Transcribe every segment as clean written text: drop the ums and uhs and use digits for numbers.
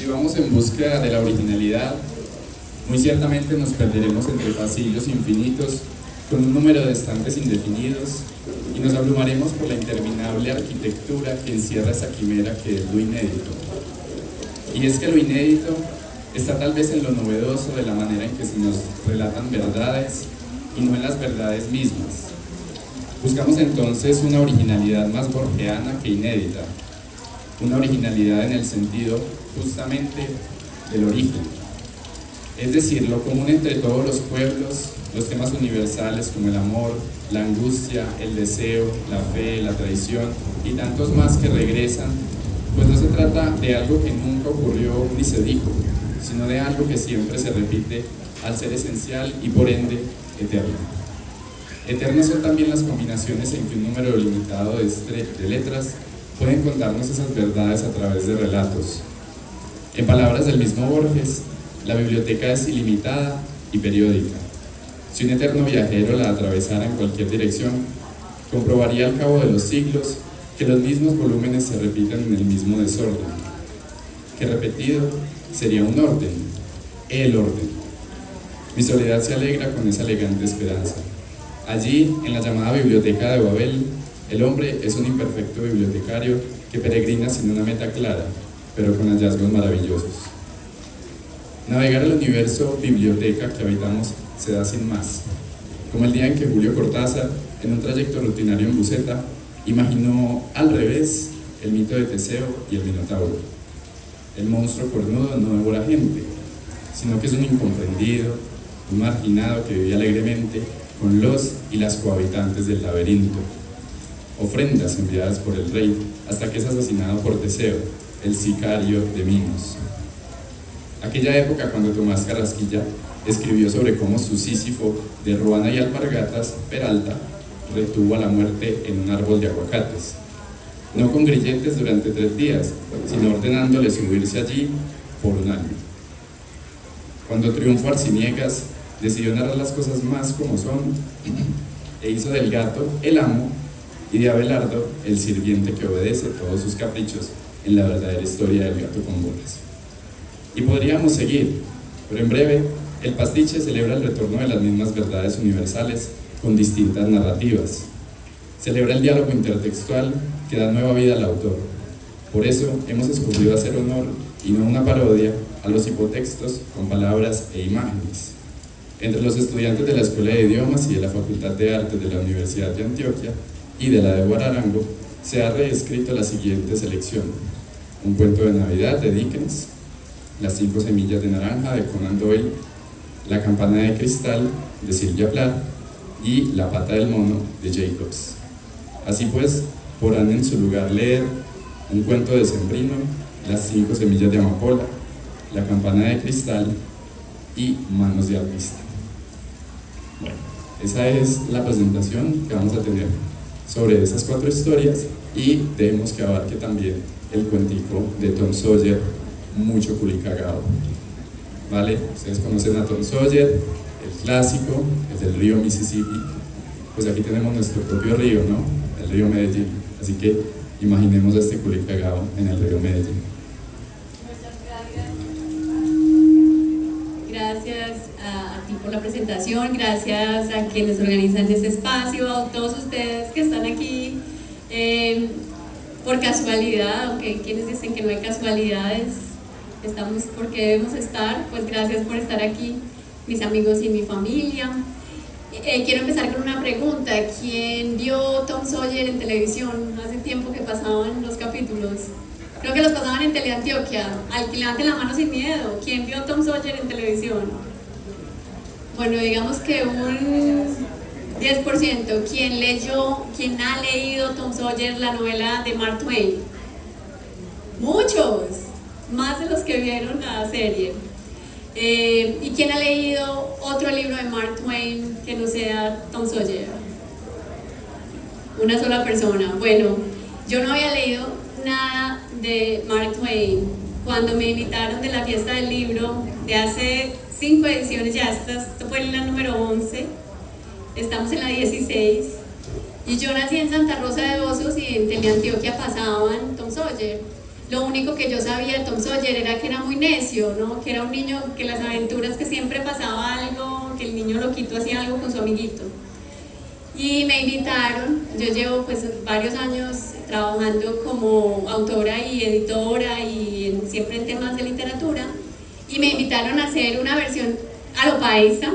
Si vamos en búsqueda de la originalidad, muy ciertamente nos perderemos entre pasillos infinitos con un número de estantes indefinidos y nos abrumaremos por la interminable arquitectura que encierra esa quimera que es lo inédito. Y es que lo inédito está tal vez en lo novedoso de la manera en que se nos relatan verdades y no en las verdades mismas. Buscamos entonces una originalidad más borgiana que inédita, una originalidad en el sentido justamente del origen. Es decir, lo común entre todos los pueblos, los temas universales como el amor, la angustia, el deseo, la fe, la traición y tantos más que regresan, pues no se trata de algo que nunca ocurrió ni se dijo, sino de algo que siempre se repite al ser esencial y por ende eterno. Eternas son también las combinaciones en que un número limitado de letras pueden contarnos esas verdades a través de relatos. En palabras del mismo Borges, la biblioteca es ilimitada y periódica. Si un eterno viajero la atravesara en cualquier dirección, comprobaría al cabo de los siglos que los mismos volúmenes se repiten en el mismo desorden, que repetido sería un orden, el orden. Mi soledad se alegra con esa elegante esperanza. Allí, en la llamada biblioteca de Babel, el hombre es un imperfecto bibliotecario que peregrina sin una meta clara, pero con hallazgos maravillosos. Navegar el universo biblioteca que habitamos se da sin más, como el día en que Julio Cortázar, en un trayecto rutinario en buseta, imaginó al revés el mito de Teseo y el Minotauro. El monstruo cornudo no devora gente, sino que es un incomprendido, un marginado que vive alegremente con los y las cohabitantes del laberinto. Ofrendas enviadas por el rey hasta que es asesinado por Teseo, el sicario de Minos. Aquella época cuando Tomás Carrasquilla escribió sobre cómo su Sísifo de ruana y alpargatas, Peralta, retuvo a la muerte en un árbol de aguacates, no con grilletes durante 3 días, sino ordenándole subirse allí por un año. Cuando triunfó Arciniegas, decidió narrar las cosas más como son e hizo del gato el amo y de Abelardo el sirviente que obedece todos sus caprichos en la verdadera historia del gato con bolas. Y podríamos seguir, pero en breve, el pastiche celebra el retorno de las mismas verdades universales con distintas narrativas. Celebra el diálogo intertextual que da nueva vida al autor. Por eso hemos escogido hacer honor, y no una parodia, a los hipotextos con palabras e imágenes. Entre los estudiantes de la Escuela de Idiomas y de la Facultad de Artes de la Universidad de Antioquia y de la de Guararango, se ha reescrito la siguiente selección: un cuento de Navidad de Dickens, Las 5 semillas de naranja de Conan Doyle, La campana de cristal de Sylvia Plath y La pata del mono de Jacobs. Así pues, podrán en su lugar leer un cuento de decembrino, Las 5 semillas de amapola, La campana de cristal y Manos de artista. Bueno, esa es la presentación que vamos a tener sobre esas 4 historias, y debemos que abarque también el cuentico de Tom Sawyer, mucho culicagao. ¿Vale? Ustedes conocen a Tom Sawyer, el clásico, es del río Mississippi. Pues aquí tenemos nuestro propio río, ¿no? El río Medellín. Así que imaginemos a este culicagao en el río Medellín. Gracias a ti por la presentación, gracias a quienes organizan este espacio, a todos ustedes que están aquí por casualidad, aunque quienes dicen que no hay casualidades, estamos porque debemos estar. Pues gracias por estar aquí, mis amigos y mi familia. Quiero empezar con una pregunta: ¿quién vio Tom Sawyer en televisión? Hace tiempo que pasaban los capítulos. Creo que los pasaban en Teleantioquia. Al que levante la mano sin miedo. ¿Quién vio Tom Sawyer en televisión? Bueno, digamos que un 10%. ¿Quién ha leído Tom Sawyer, la novela de Mark Twain? Muchos, más de los que vieron la serie. ¿Y quién ha leído otro libro de Mark Twain que no sea Tom Sawyer? Una sola persona. Bueno, yo no había leído nada de Mark Twain. Cuando me invitaron de la fiesta del libro de hace 5 ediciones, ya esto fue la número 11, estamos en la 16, y yo nací en Santa Rosa de Osos y en Teleantioquia pasaban Tom Sawyer. Lo único que yo sabía de Tom Sawyer era que era muy necio, ¿no? Que era un niño, que las aventuras, que siempre pasaba algo, que el niño loquito hacía algo con su amiguito. Y me invitaron, yo llevo pues varios años trabajando como autora y editora y siempre en temas de literatura, y me invitaron a hacer una versión a lo paisa,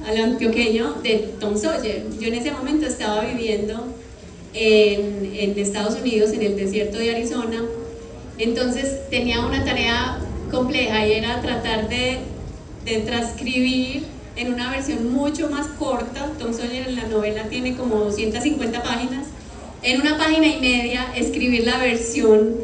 a lo antioqueño de Tom Sawyer. Yo en ese momento estaba viviendo en Estados Unidos, en el desierto de Arizona, entonces tenía una tarea compleja y era tratar de transcribir en una versión mucho más corta. Tom Sawyer en la novela tiene como 250 páginas, en una página y media escribir la versión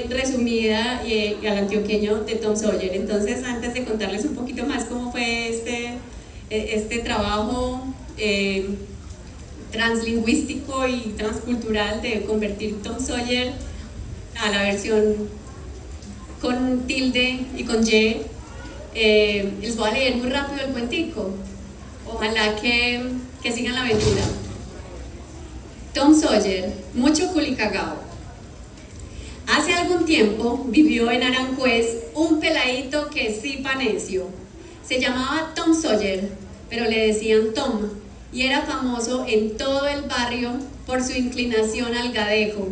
resumida y al antioqueño de Tom Sawyer. Entonces, antes de contarles un poquito más cómo fue este trabajo translingüístico y transcultural de convertir Tom Sawyer a la versión con tilde y con Y, les voy a leer muy rápido el cuentico. Ojalá que sigan la aventura. Tom Sawyer, mucho culicagao. Hace algún tiempo vivió en Aranjuez un peladito que sí panecio. Se llamaba Tom Sawyer, pero le decían Tom, y era famoso en todo el barrio por su inclinación al gadejo.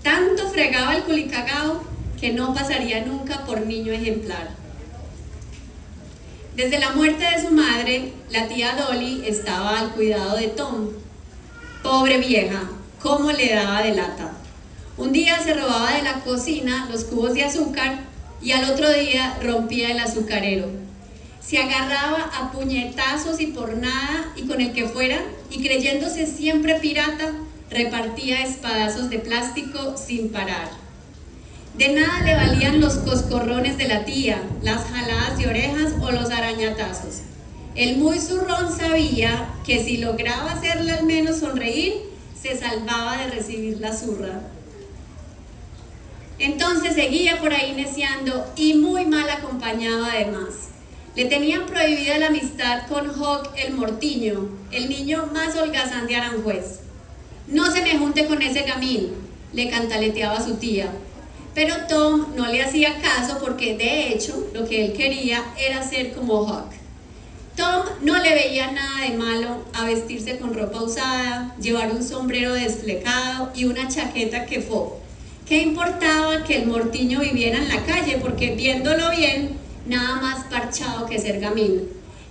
Tanto fregaba el culicagao que no pasaría nunca por niño ejemplar. Desde la muerte de su madre, la tía Dolly estaba al cuidado de Tom. Pobre vieja, cómo le daba de lata. Un día se robaba de la cocina los cubos de azúcar y al otro día rompía el azucarero. Se agarraba a puñetazos y por nada y con el que fuera, y creyéndose siempre pirata, repartía espadazos de plástico sin parar. De nada le valían los coscorrones de la tía, las jaladas de orejas o los arañatazos. El muy zurrón sabía que si lograba hacerle al menos sonreír, se salvaba de recibir la zurra. Entonces seguía por ahí neciando y muy mal acompañado además. Le tenían prohibida la amistad con Hawk el Mortiño, el niño más holgazán de Aranjuez. No se me junte con ese gamín, le cantaleteaba su tía. Pero Tom no le hacía caso porque de hecho lo que él quería era ser como Hawk. Tom no le veía nada de malo a vestirse con ropa usada, llevar un sombrero desflecado y una chaqueta que fue. ¿Qué importaba que el Mortiño viviera en la calle? Porque viéndolo bien, nada más parchado que ser gamín.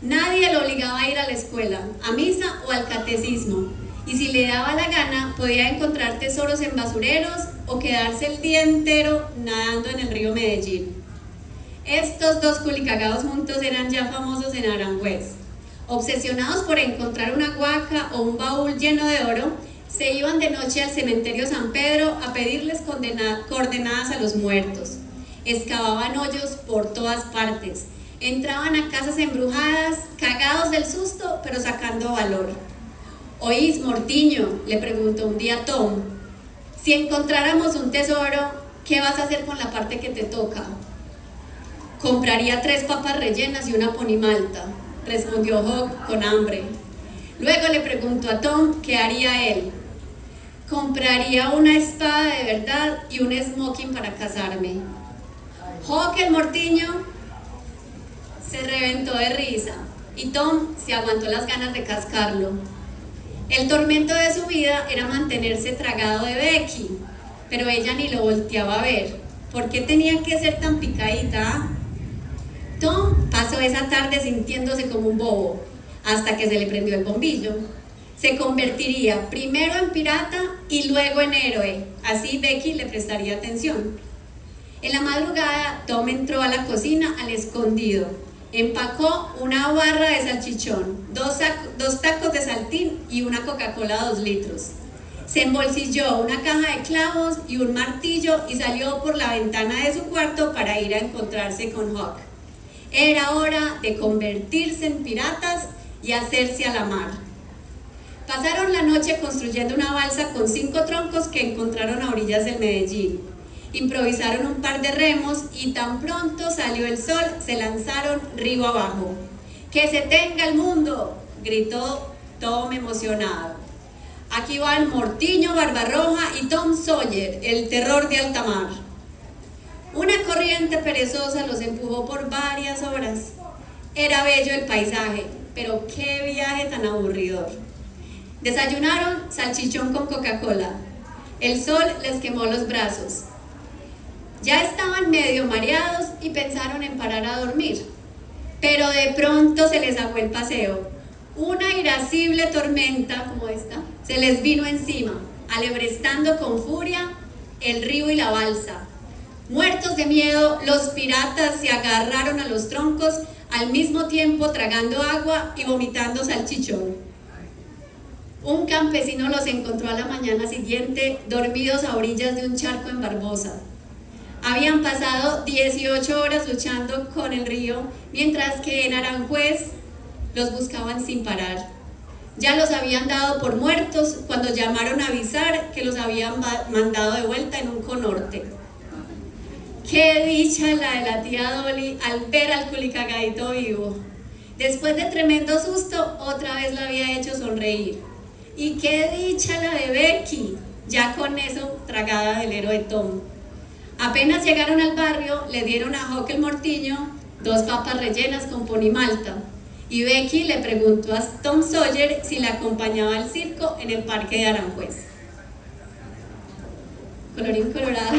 Nadie lo obligaba a ir a la escuela, a misa o al catecismo. Y si le daba la gana, podía encontrar tesoros en basureros o quedarse el día entero nadando en el río Medellín. Estos dos culicagados juntos eran ya famosos en Aranjuez. Obsesionados por encontrar una guaca o un baúl lleno de oro, se iban de noche al cementerio San Pedro a pedirles coordenadas a los muertos. Excavaban hoyos por todas partes. Entraban a casas embrujadas, cagados del susto, pero sacando valor. «Oís, Mortiño», le preguntó un día Tom, «si encontráramos un tesoro, ¿qué vas a hacer con la parte que te toca?» «Compraría 3 papas rellenas y una ponimalta», respondió Hawk con hambre. Luego le preguntó a Tom qué haría él. «Compraría una espada de verdad y un smoking para casarme». Hawk el Mortiño se reventó de risa y Tom se aguantó las ganas de cascarlo. El tormento de su vida era mantenerse tragado de Becky, pero ella ni lo volteaba a ver. ¿Por qué tenía que ser tan picadita? Tom pasó esa tarde sintiéndose como un bobo, hasta que se le prendió el bombillo. Se convertiría primero en pirata y luego en héroe, así Becky le prestaría atención. En la madrugada, Tom entró a la cocina al escondido. Empacó una barra de salchichón, 2 tacos de saltín y una Coca-Cola 2 litros. Se embolsilló una caja de clavos y un martillo y salió por la ventana de su cuarto para ir a encontrarse con Hawk. Era hora de convertirse en piratas y hacerse a la mar. Pasaron la noche construyendo una balsa con 5 troncos que encontraron a orillas del Medellín. Improvisaron un par de remos y tan pronto salió el sol, se lanzaron río abajo. ¡Que se tenga el mundo!, gritó Tom emocionado. Aquí van Mortiño, Barbarroja y Tom Sawyer, el terror de alta mar. Una corriente perezosa los empujó por varias horas. Era bello el paisaje, pero qué viaje tan aburridor. Desayunaron salchichón con Coca-Cola. El sol les quemó los brazos. Ya estaban medio mareados y pensaron en parar a dormir. Pero de pronto se les aguó el paseo. Una irascible tormenta como esta se les vino encima, alebrestando con furia el río y la balsa. Muertos de miedo, los piratas se agarraron a los troncos, al mismo tiempo tragando agua y vomitando salchichón. Un campesino los encontró a la mañana siguiente, dormidos a orillas de un charco en Barbosa. Habían pasado 18 horas luchando con el río, mientras que en Aranjuez los buscaban sin parar. Ya los habían dado por muertos cuando llamaron a avisar que los habían mandado de vuelta en un conorte. Qué dicha la de la tía Dolly al ver al culicagadito vivo. Después de tremendo susto, otra vez la había hecho sonreír. Y qué dicha la de Becky, ya con eso tragada del héroe Tom. Apenas llegaron al barrio, le dieron a Jock el Mortiño 2 papas rellenas con pony malta. Y Becky le preguntó a Tom Sawyer si la acompañaba al circo en el parque de Aranjuez. Colorín colorado.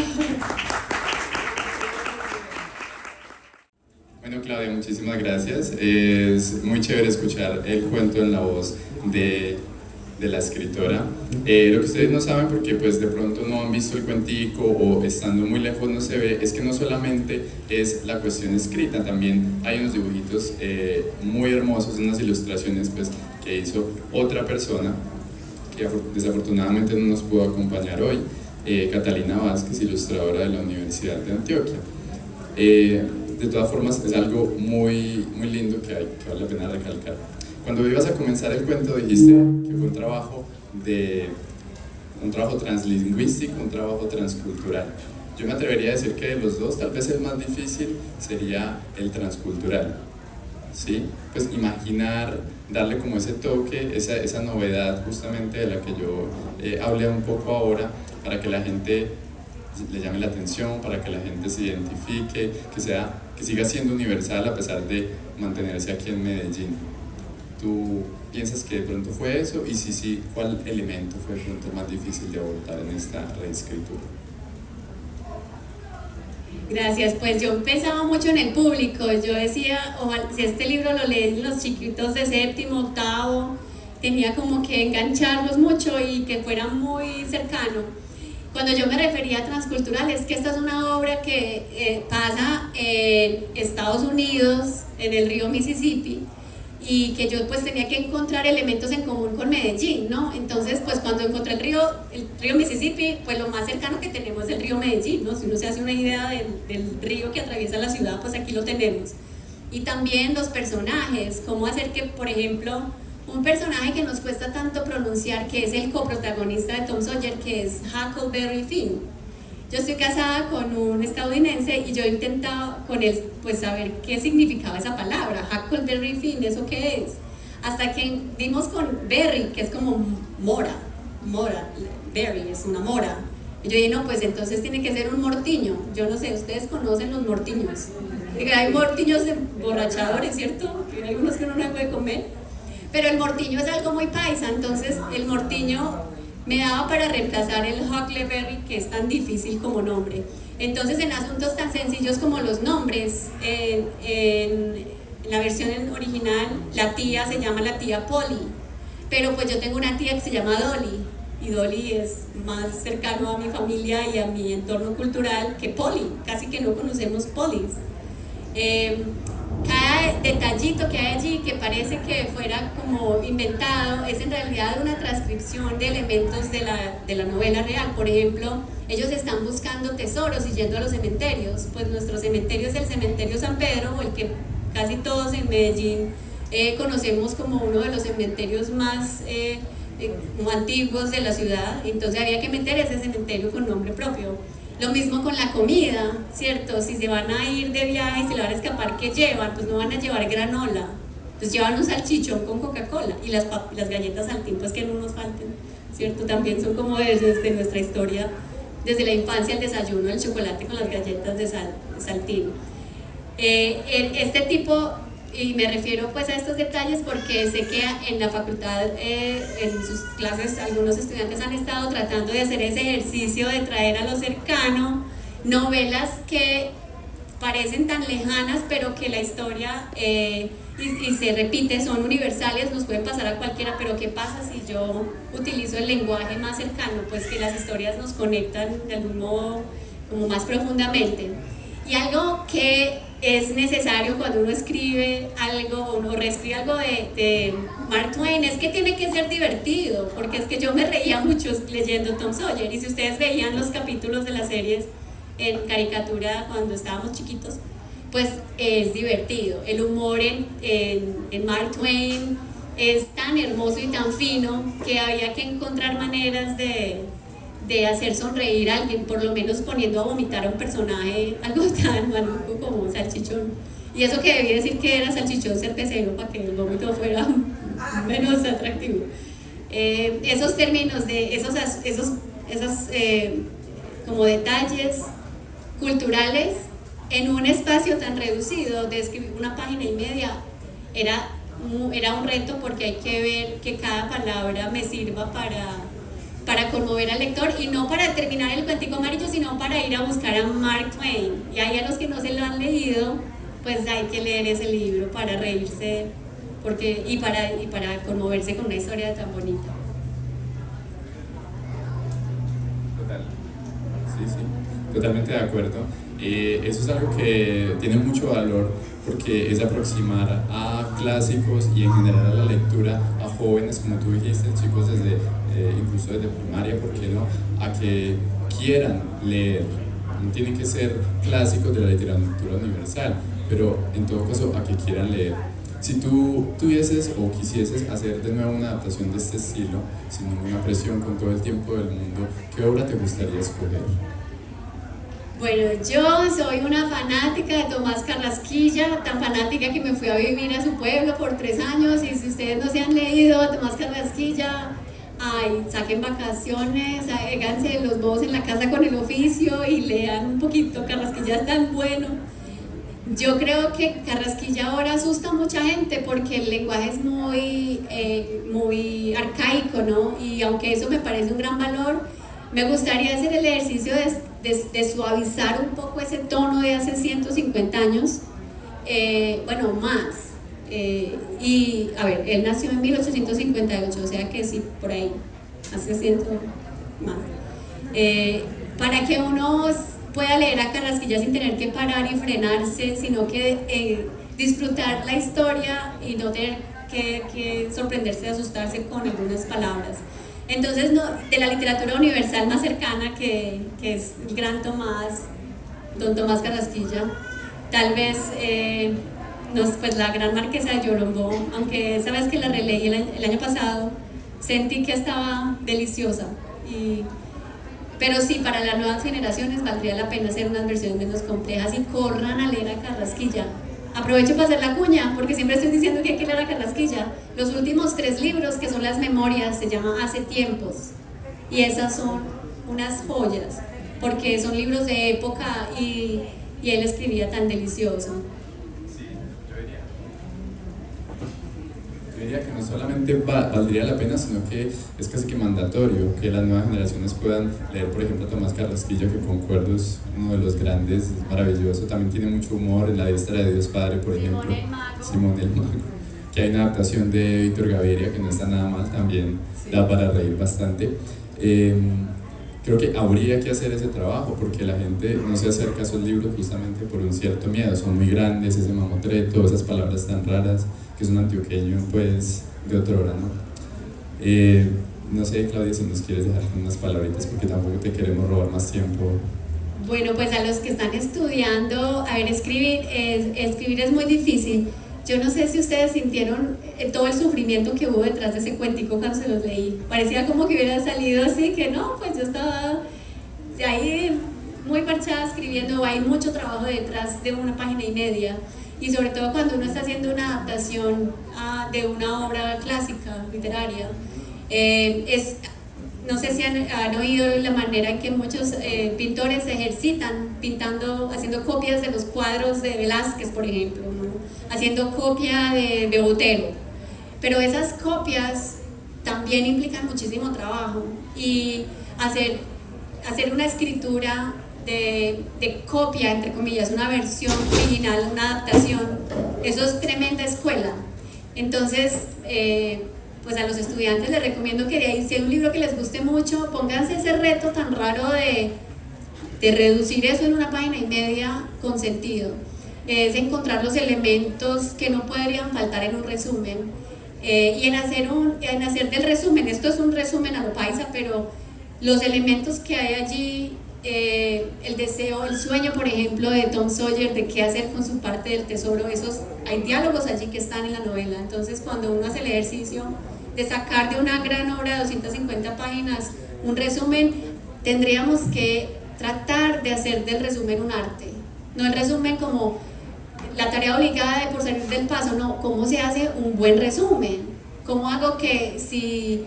Bueno, Claudia, muchísimas gracias. Es muy chévere escuchar el cuento en la voz de la escritora. Lo que ustedes no saben, porque pues de pronto no han visto el cuentico o estando muy lejos no se ve, es que no solamente es la cuestión escrita, también hay unos dibujitos muy hermosos, unas ilustraciones pues que hizo otra persona que desafortunadamente no nos pudo acompañar hoy, Catalina Vázquez, ilustradora de la Universidad de Antioquia. De todas formas es algo muy lindo que vale la pena recalcar. Cuando ibas a comenzar el cuento dijiste que fue un trabajo translingüístico, un trabajo transcultural. Yo me atrevería a decir que de los dos tal vez el más difícil sería el transcultural, ¿sí? Pues imaginar, darle como ese toque, esa novedad justamente de la que yo hablé un poco ahora, para que la gente le llame la atención, para que la gente se identifique, que siga siendo universal a pesar de mantenerse aquí en Medellín. ¿Tú piensas que de pronto fue eso? Y si sí, ¿cuál elemento fue de pronto más difícil de abordar en esta reescritura? Gracias, pues yo pensaba mucho en el público. Yo decía, ojalá, si este libro lo leen los chiquitos de 7º, 8º, tenía como que engancharlos mucho y que fuera muy cercano. Cuando yo me refería a transcultural, es que esta es una obra que pasa en Estados Unidos, en el río Mississippi, y que yo pues tenía que encontrar elementos en común con Medellín, ¿no? Entonces pues cuando encontré el río Mississippi, pues lo más cercano que tenemos es el río Medellín, ¿no? Si uno se hace una idea del río que atraviesa la ciudad, pues aquí lo tenemos. Y también los personajes, cómo hacer que, por ejemplo, un personaje que nos cuesta tanto pronunciar, que es el coprotagonista de Tom Sawyer, que es Huckleberry Finn. Yo estoy casada con un estadounidense y yo he intentado con él pues saber qué significaba esa palabra, Huckleberry Finn, ¿eso qué es? Hasta que dimos con Berry, que es como mora, Berry es una mora. Y yo dije, no, pues entonces tiene que ser un mortiño. Yo no sé, ustedes conocen los mortiños. Hay mortiños emborrachadores, ¿cierto? Que hay algunos que uno no puede comer. Pero el mortiño es algo muy paisa, entonces el mortiño me daba para reemplazar el Huckleberry, que es tan difícil como nombre. Entonces en asuntos tan sencillos como los nombres, en la versión original la tía se llama la tía Polly, pero pues yo tengo una tía que se llama Dolly, y Dolly es más cercano a mi familia y a mi entorno cultural que Polly, casi que no conocemos Pollys. Cada detallito que hay allí que parece que fuera como inventado es en realidad una transcripción de elementos de la novela real. Por ejemplo, ellos están buscando tesoros y yendo a los cementerios. Pues nuestro cementerio es el cementerio San Pedro, o el que casi todos en Medellín conocemos como uno de los cementerios más antiguos de la ciudad. Entonces había que meter ese cementerio con nombre propio. Lo mismo con la comida, ¿cierto? Si se van a ir de viaje y se le van a escapar, ¿qué llevan? Pues no van a llevar granola, pues llevan un salchichón con Coca-Cola, y las galletas Saltín, pues que no nos falten, ¿cierto? También son como desde nuestra historia desde la infancia el desayuno, el chocolate con las galletas de Saltín. Este tipo, y me refiero pues a estos detalles porque sé que en la facultad, en sus clases, algunos estudiantes han estado tratando de hacer ese ejercicio de traer a lo cercano novelas que parecen tan lejanas, pero que la historia y se repite, son universales, nos pueden pasar a cualquiera, pero ¿qué pasa si yo utilizo el lenguaje más cercano? Pues que las historias nos conectan de algún modo como más profundamente. Y algo que es necesario cuando uno escribe algo o reescribe algo de Mark Twain es que tiene que ser divertido, porque es que yo me reía mucho leyendo Tom Sawyer, y si ustedes veían los capítulos de las series en caricatura cuando estábamos chiquitos, pues es divertido. El humor en Mark Twain es tan hermoso y tan fino que había que encontrar maneras de hacer sonreír a alguien, por lo menos poniendo a vomitar a un personaje algo tan maluco como Salchichón. Y eso que debí decir que era Salchichón cervecero para que el vómito fuera menos atractivo. Esos términos, esos como detalles culturales en un espacio tan reducido de escribir una página y media era un reto, porque hay que ver que cada palabra me sirva para conmover al lector, y no para terminar el cuentico amarillo, sino para ir a buscar a Mark Twain. Y ahí a los que no se lo han leído, pues hay que leer ese libro para reírse y para conmoverse con una historia tan bonita. Total. Sí, totalmente de acuerdo. Eso es algo que tiene mucho valor, porque es aproximar a clásicos y en general a la lectura a jóvenes, como tú dijiste, chicos incluso desde primaria, ¿por qué no?, a que quieran leer. No tienen que ser clásicos de la literatura universal, pero en todo caso a que quieran leer. Si tú tuvieses o quisieses hacer de nuevo una adaptación de este estilo, sin ninguna presión, con todo el tiempo del mundo, ¿qué obra te gustaría escoger? Bueno, yo soy una fanática de Tomás Carrasquilla, tan fanática que me fui a vivir a su pueblo por 3 años, y si ustedes no se han leído a Tomás Carrasquilla, saquen vacaciones, háganse los bobos en la casa con el oficio y lean un poquito. Carrasquilla es tan bueno. Yo creo que Carrasquilla ahora asusta a mucha gente porque el lenguaje es muy arcaico, ¿no? Y aunque eso me parece un gran valor, me gustaría hacer el ejercicio de suavizar un poco ese tono de hace 150 años, bueno, más. Y a ver, él nació en 1858, o sea que sí, por ahí, hace 100 más. Para que uno pueda leer a Carrasquilla sin tener que parar y frenarse, sino que disfrutar la historia y no tener que sorprenderse de asustarse con algunas palabras. Entonces, de la literatura universal más cercana, que es el gran don Tomás Carrasquilla, tal vez pues la gran Marquesa de Yolombó, aunque esa vez que la releí el año pasado, sentí que estaba deliciosa. Pero sí, para las nuevas generaciones valdría la pena hacer unas versiones menos complejas, y corran a leer a Carrasquilla. Aprovecho para hacer la cuña, porque siempre estoy diciendo que hay que leer a Carrasquilla. Los últimos 3 libros, que son las memorias, se llaman Hace tiempos, y esas son unas joyas, porque son libros de época y él escribía tan delicioso. Yo diría que no solamente valdría la pena, sino que es casi que mandatorio que las nuevas generaciones puedan leer, por ejemplo, a Tomás Carrasquilla, que concuerdo es uno de los grandes, es maravilloso, también tiene mucho humor. En La diestra de Dios Padre, por ejemplo, Simón el Mago, que hay una adaptación de Víctor Gaviria que no está nada mal, también da para reír bastante. Creo que habría que hacer ese trabajo, porque la gente no se acerca a esos libros justamente por un cierto miedo. Son muy grandes, ese mamotreto, esas palabras tan raras, que es un antioqueño pues de otra hora, ¿no? No sé, Claudia, si nos quieres dejar con unas palabritas, porque tampoco te queremos robar más tiempo. Bueno, pues a los que están estudiando, a ver, escribir es muy difícil. Yo no sé si ustedes sintieron todo el sufrimiento que hubo detrás de ese cuentico cuando se los leí. Parecía como que hubiera salido así, que no, pues yo estaba ahí muy parchada escribiendo. Hay mucho trabajo detrás de una página y media, y sobre todo cuando uno está haciendo una adaptación de una obra clásica, literaria, es no sé si han oído la manera en que muchos pintores se ejercitan pintando, haciendo copias de los cuadros de Velázquez, por ejemplo, ¿no? Haciendo copia de Botero. Pero esas copias también implican muchísimo trabajo, y hacer una escritura de copia, entre comillas, una versión original, una adaptación, eso es tremenda escuela. Entonces, pues a los estudiantes les recomiendo que si hay un libro que les guste mucho, pónganse ese reto tan raro de reducir eso en 1,5 páginas con sentido. Es encontrar los elementos que no podrían faltar en un resumen, y en hacer del resumen, esto es un resumen a lo paisa, pero los elementos que hay allí, el deseo, el sueño, por ejemplo, de Tom Sawyer, de qué hacer con su parte del tesoro, hay diálogos allí que están en la novela. Entonces, cuando uno hace el ejercicio de sacar de una gran obra de 250 páginas un resumen, tendríamos que tratar de hacer del resumen un arte, no el resumen como la tarea obligada de por salir del paso, no, cómo se hace un buen resumen, cómo hago que si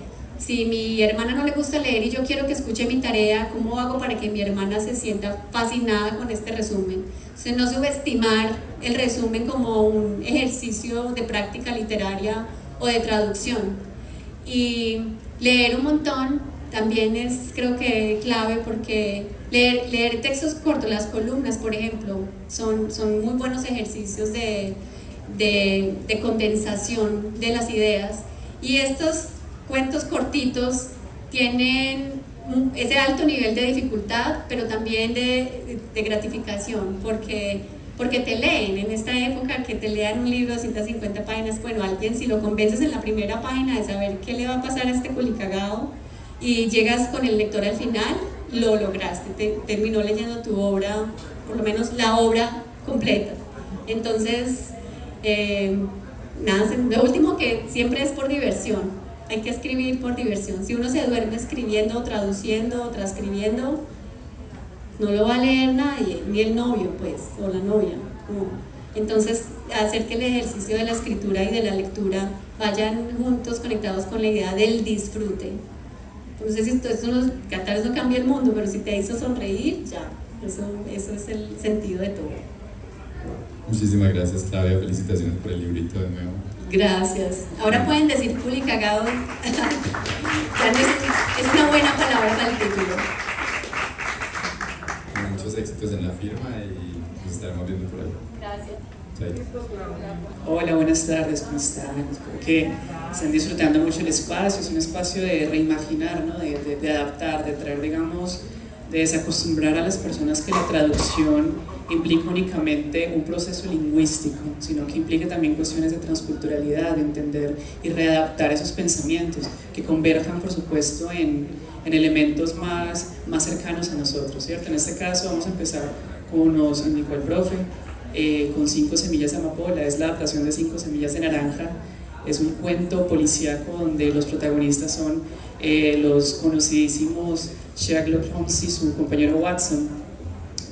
mi hermana no le gusta leer y yo quiero que escuche mi tarea, ¿cómo hago para que mi hermana se sienta fascinada con este resumen? Entonces, no subestimar el resumen como un ejercicio de práctica literaria o de traducción. Y leer un montón también es, creo que, clave, porque leer textos cortos, las columnas, por ejemplo, son muy buenos ejercicios de condensación de las ideas. Y estos cuentos cortitos tienen ese alto nivel de dificultad, pero también de gratificación, porque te leen. En esta época, que te lean un libro de 150 páginas, bueno, alguien, si lo convences en la primera página de saber qué le va a pasar a este culicagado y llegas con el lector al final, lo lograste, terminó leyendo tu obra, por lo menos la obra completa. Entonces, nada, lo último, que siempre es por diversión. Hay que escribir por diversión. Si uno se duerme escribiendo, traduciendo, transcribiendo, no lo va a leer nadie, ni el novio, pues, o la novia, no. Entonces, hacer que el ejercicio de la escritura y de la lectura vayan juntos, conectados con la idea del disfrute. No sé si esto tal vez no cambia el mundo, pero si te hizo sonreír, ya, eso es el sentido de todo. Muchísimas gracias, Claudia, felicitaciones por el librito de nuevo. Gracias. Ahora pueden decir culicagado. Ya no es una buena palabra para el título. Muchos éxitos en la firma y nos estaremos viendo por ahí. Gracias. Hola, buenas tardes, ¿cómo están? Espero que estén disfrutando mucho el espacio. Es un espacio de reimaginar, ¿no? de adaptar, de traer, digamos, de desacostumbrar a las personas que la traducción implica únicamente un proceso lingüístico, sino que implica también cuestiones de transculturalidad, de entender y readaptar esos pensamientos que converjan, por supuesto, en elementos más cercanos a nosotros, ¿cierto? En este caso vamos a empezar, como nos indicó el profe, con 5 semillas de amapola. Es la adaptación de 5 semillas de naranja. Es un cuento policíaco donde los protagonistas son los conocidísimos Sherlock Holmes y su compañero Watson,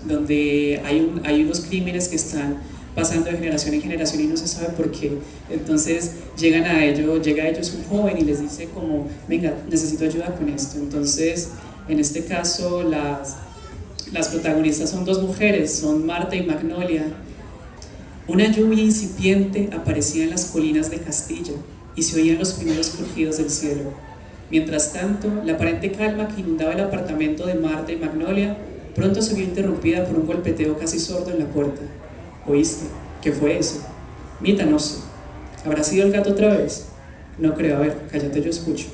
donde hay unos crímenes que están pasando de generación en generación y no se sabe por qué. Entonces llega a ellos un joven y les dice como, venga, necesito ayuda con esto. Entonces, en este caso, las protagonistas son 2 mujeres, son Marta y Magnolia. Una lluvia incipiente aparecía en las colinas de Castilla y se oían los primeros crujidos del cielo. Mientras tanto, la aparente calma que inundaba el apartamento de Marta y Magnolia pronto se vio interrumpida por un golpeteo casi sordo en la puerta. ¿Oíste? ¿Qué fue eso? Mita, no sé. ¿Habrá sido el gato otra vez? No creo, a ver, cállate, yo escucho.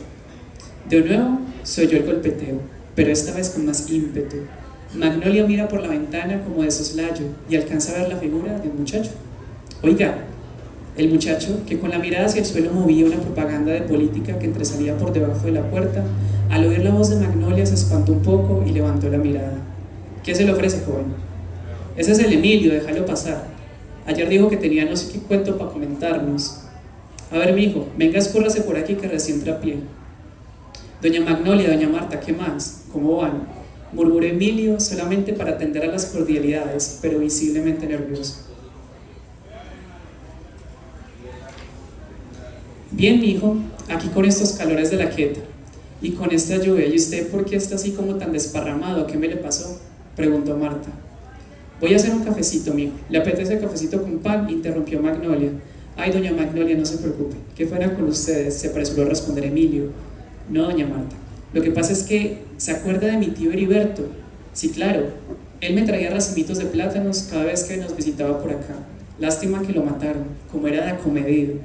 De nuevo se oyó el golpeteo, pero esta vez con más ímpetu. Magnolia mira por la ventana como de soslayo y alcanza a ver la figura de un muchacho. Oiga, el muchacho, que con la mirada hacia el suelo movía una propaganda de política que entresalía por debajo de la puerta, al oír la voz de Magnolia se espantó un poco y levantó la mirada. ¿Qué se le ofrece, joven? Ese es el Emilio, déjalo pasar. Ayer dijo que tenía no sé qué cuento para comentarnos. A ver, mijo, venga, escúrrase por aquí que recién trapié. Doña Magnolia, doña Marta, ¿qué más? ¿Cómo van? Murmuró Emilio solamente para atender a las cordialidades, pero visiblemente nervioso. Bien, mijo, aquí con estos calores de la quieta. y con esta lluvia, ¿y usted por qué está así como tan desparramado? ¿Qué me le pasó?, preguntó Marta. Voy a hacer un cafecito, mijo. ¿Le apetece cafecito con pan?, interrumpió Magnolia. Ay, doña Magnolia, no se preocupe. ¿Qué fuera con ustedes?, se apresuró a responder Emilio. No, doña Marta. Lo que pasa es que, ¿se acuerda de mi tío Heriberto? Sí, claro. Él me traía racimitos de plátanos cada vez que nos visitaba por acá. Lástima que lo mataron, como era de acomedido.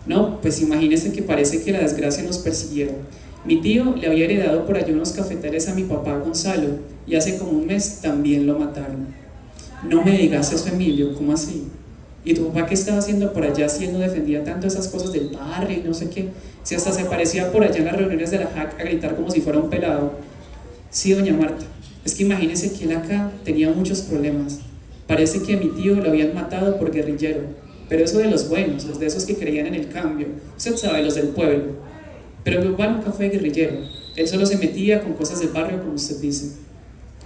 No, pues imagínese que parece que la desgracia nos persiguiera. Mi tío le había heredado por allí unos cafetales a mi papá Gonzalo, y hace como un mes también lo mataron. No me digas eso, Emilio, ¿cómo así? ¿Y tu papá qué estaba haciendo por allá si él no defendía tanto esas cosas del barrio y no sé qué? Si hasta se parecía por allá en las reuniones de la JAC a gritar como si fuera un pelado. Sí, doña Marta, es que imagínese que él acá tenía muchos problemas. Parece que a mi tío lo habían matado por guerrillero, pero eso de los buenos, los de esos que creían en el cambio, usted sabe, los del pueblo. Pero mi papá nunca fue guerrillero, él solo se metía con cosas del barrio, como usted dice.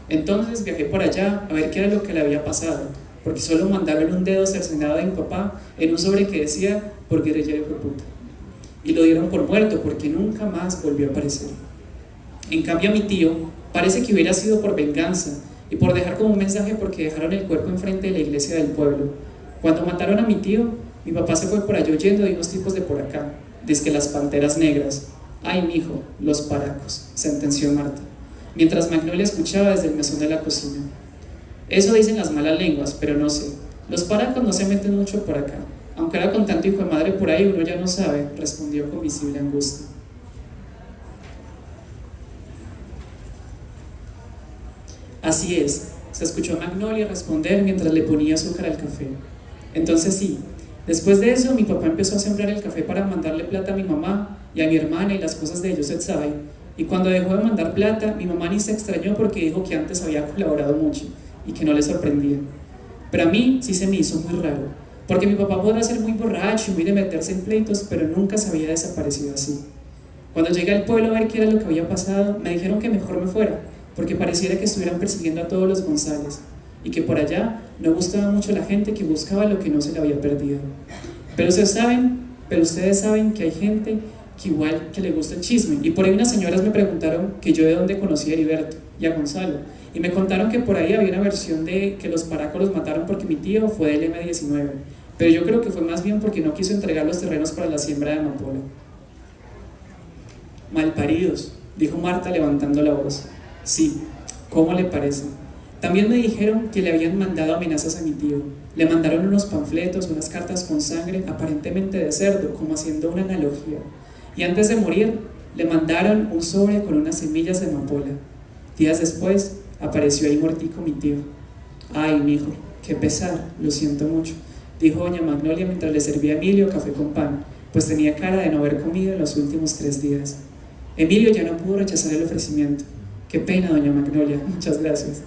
Entonces viajé por allá a ver qué era lo que le había pasado, porque solo mandaron un dedo cercenado de mi papá en un sobre que decía por guerrillero hijo de puta, y lo dieron por muerto porque nunca más volvió a aparecer. En cambio a mi tío parece que hubiera sido por venganza y por dejar como un mensaje, porque dejaron el cuerpo enfrente de la iglesia del pueblo. Cuando mataron a mi tío, mi papá se fue por allá huyendo de unos tipos de por acá, dizque las panteras negras. Ay, mijo, los paracos, sentenció Marta, mientras Magnolia escuchaba desde el mesón de la cocina. Eso dicen las malas lenguas, pero no sé. Los paracos no se meten mucho por acá. Aunque ahora con tanto hijo de madre por ahí uno ya no sabe, respondió con visible angustia. Así es, se escuchó a Magnolia responder mientras le ponía azúcar al café. Entonces sí, después de eso mi papá empezó a sembrar el café para mandarle plata a mi mamá y a mi hermana y las cosas de ellos, sabe. Y cuando dejó de mandar plata, mi mamá ni se extrañó porque dijo que antes había colaborado mucho y que no le sorprendía. Pero a mí sí se me hizo muy raro, porque mi papá podrá ser muy borracho y muy de meterse en pleitos, pero nunca se había desaparecido así. Cuando llegué al pueblo a ver qué era lo que había pasado, me dijeron que mejor me fuera, porque pareciera que estuvieran persiguiendo a todos los González, y que por allá no gustaba mucho la gente que buscaba lo que no se le había perdido. Pero ustedes saben que hay gente que igual que le gusta el chisme, y por ahí unas señoras me preguntaron que yo de dónde conocía a Heriberto y a Gonzalo, y me contaron que por ahí había una versión de que los paracos los mataron porque mi tío fue del M-19, pero yo creo que fue más bien porque no quiso entregar los terrenos para la siembra de amapola. Malparidos, dijo Marta levantando la voz. Sí, ¿cómo le parece? También me dijeron que le habían mandado amenazas a mi tío. Le mandaron unos panfletos, unas cartas con sangre, aparentemente de cerdo, como haciendo una analogía. Y antes de morir, le mandaron un sobre con unas semillas de amapola. Días después, apareció ahí muertico mi tío. Ay, mijo, qué pesar, lo siento mucho, dijo doña Magnolia mientras le servía a Emilio café con pan, pues tenía cara de no haber comido en los últimos 3 días. Emilio ya no pudo rechazar el ofrecimiento. Qué pena, doña Magnolia, muchas gracias.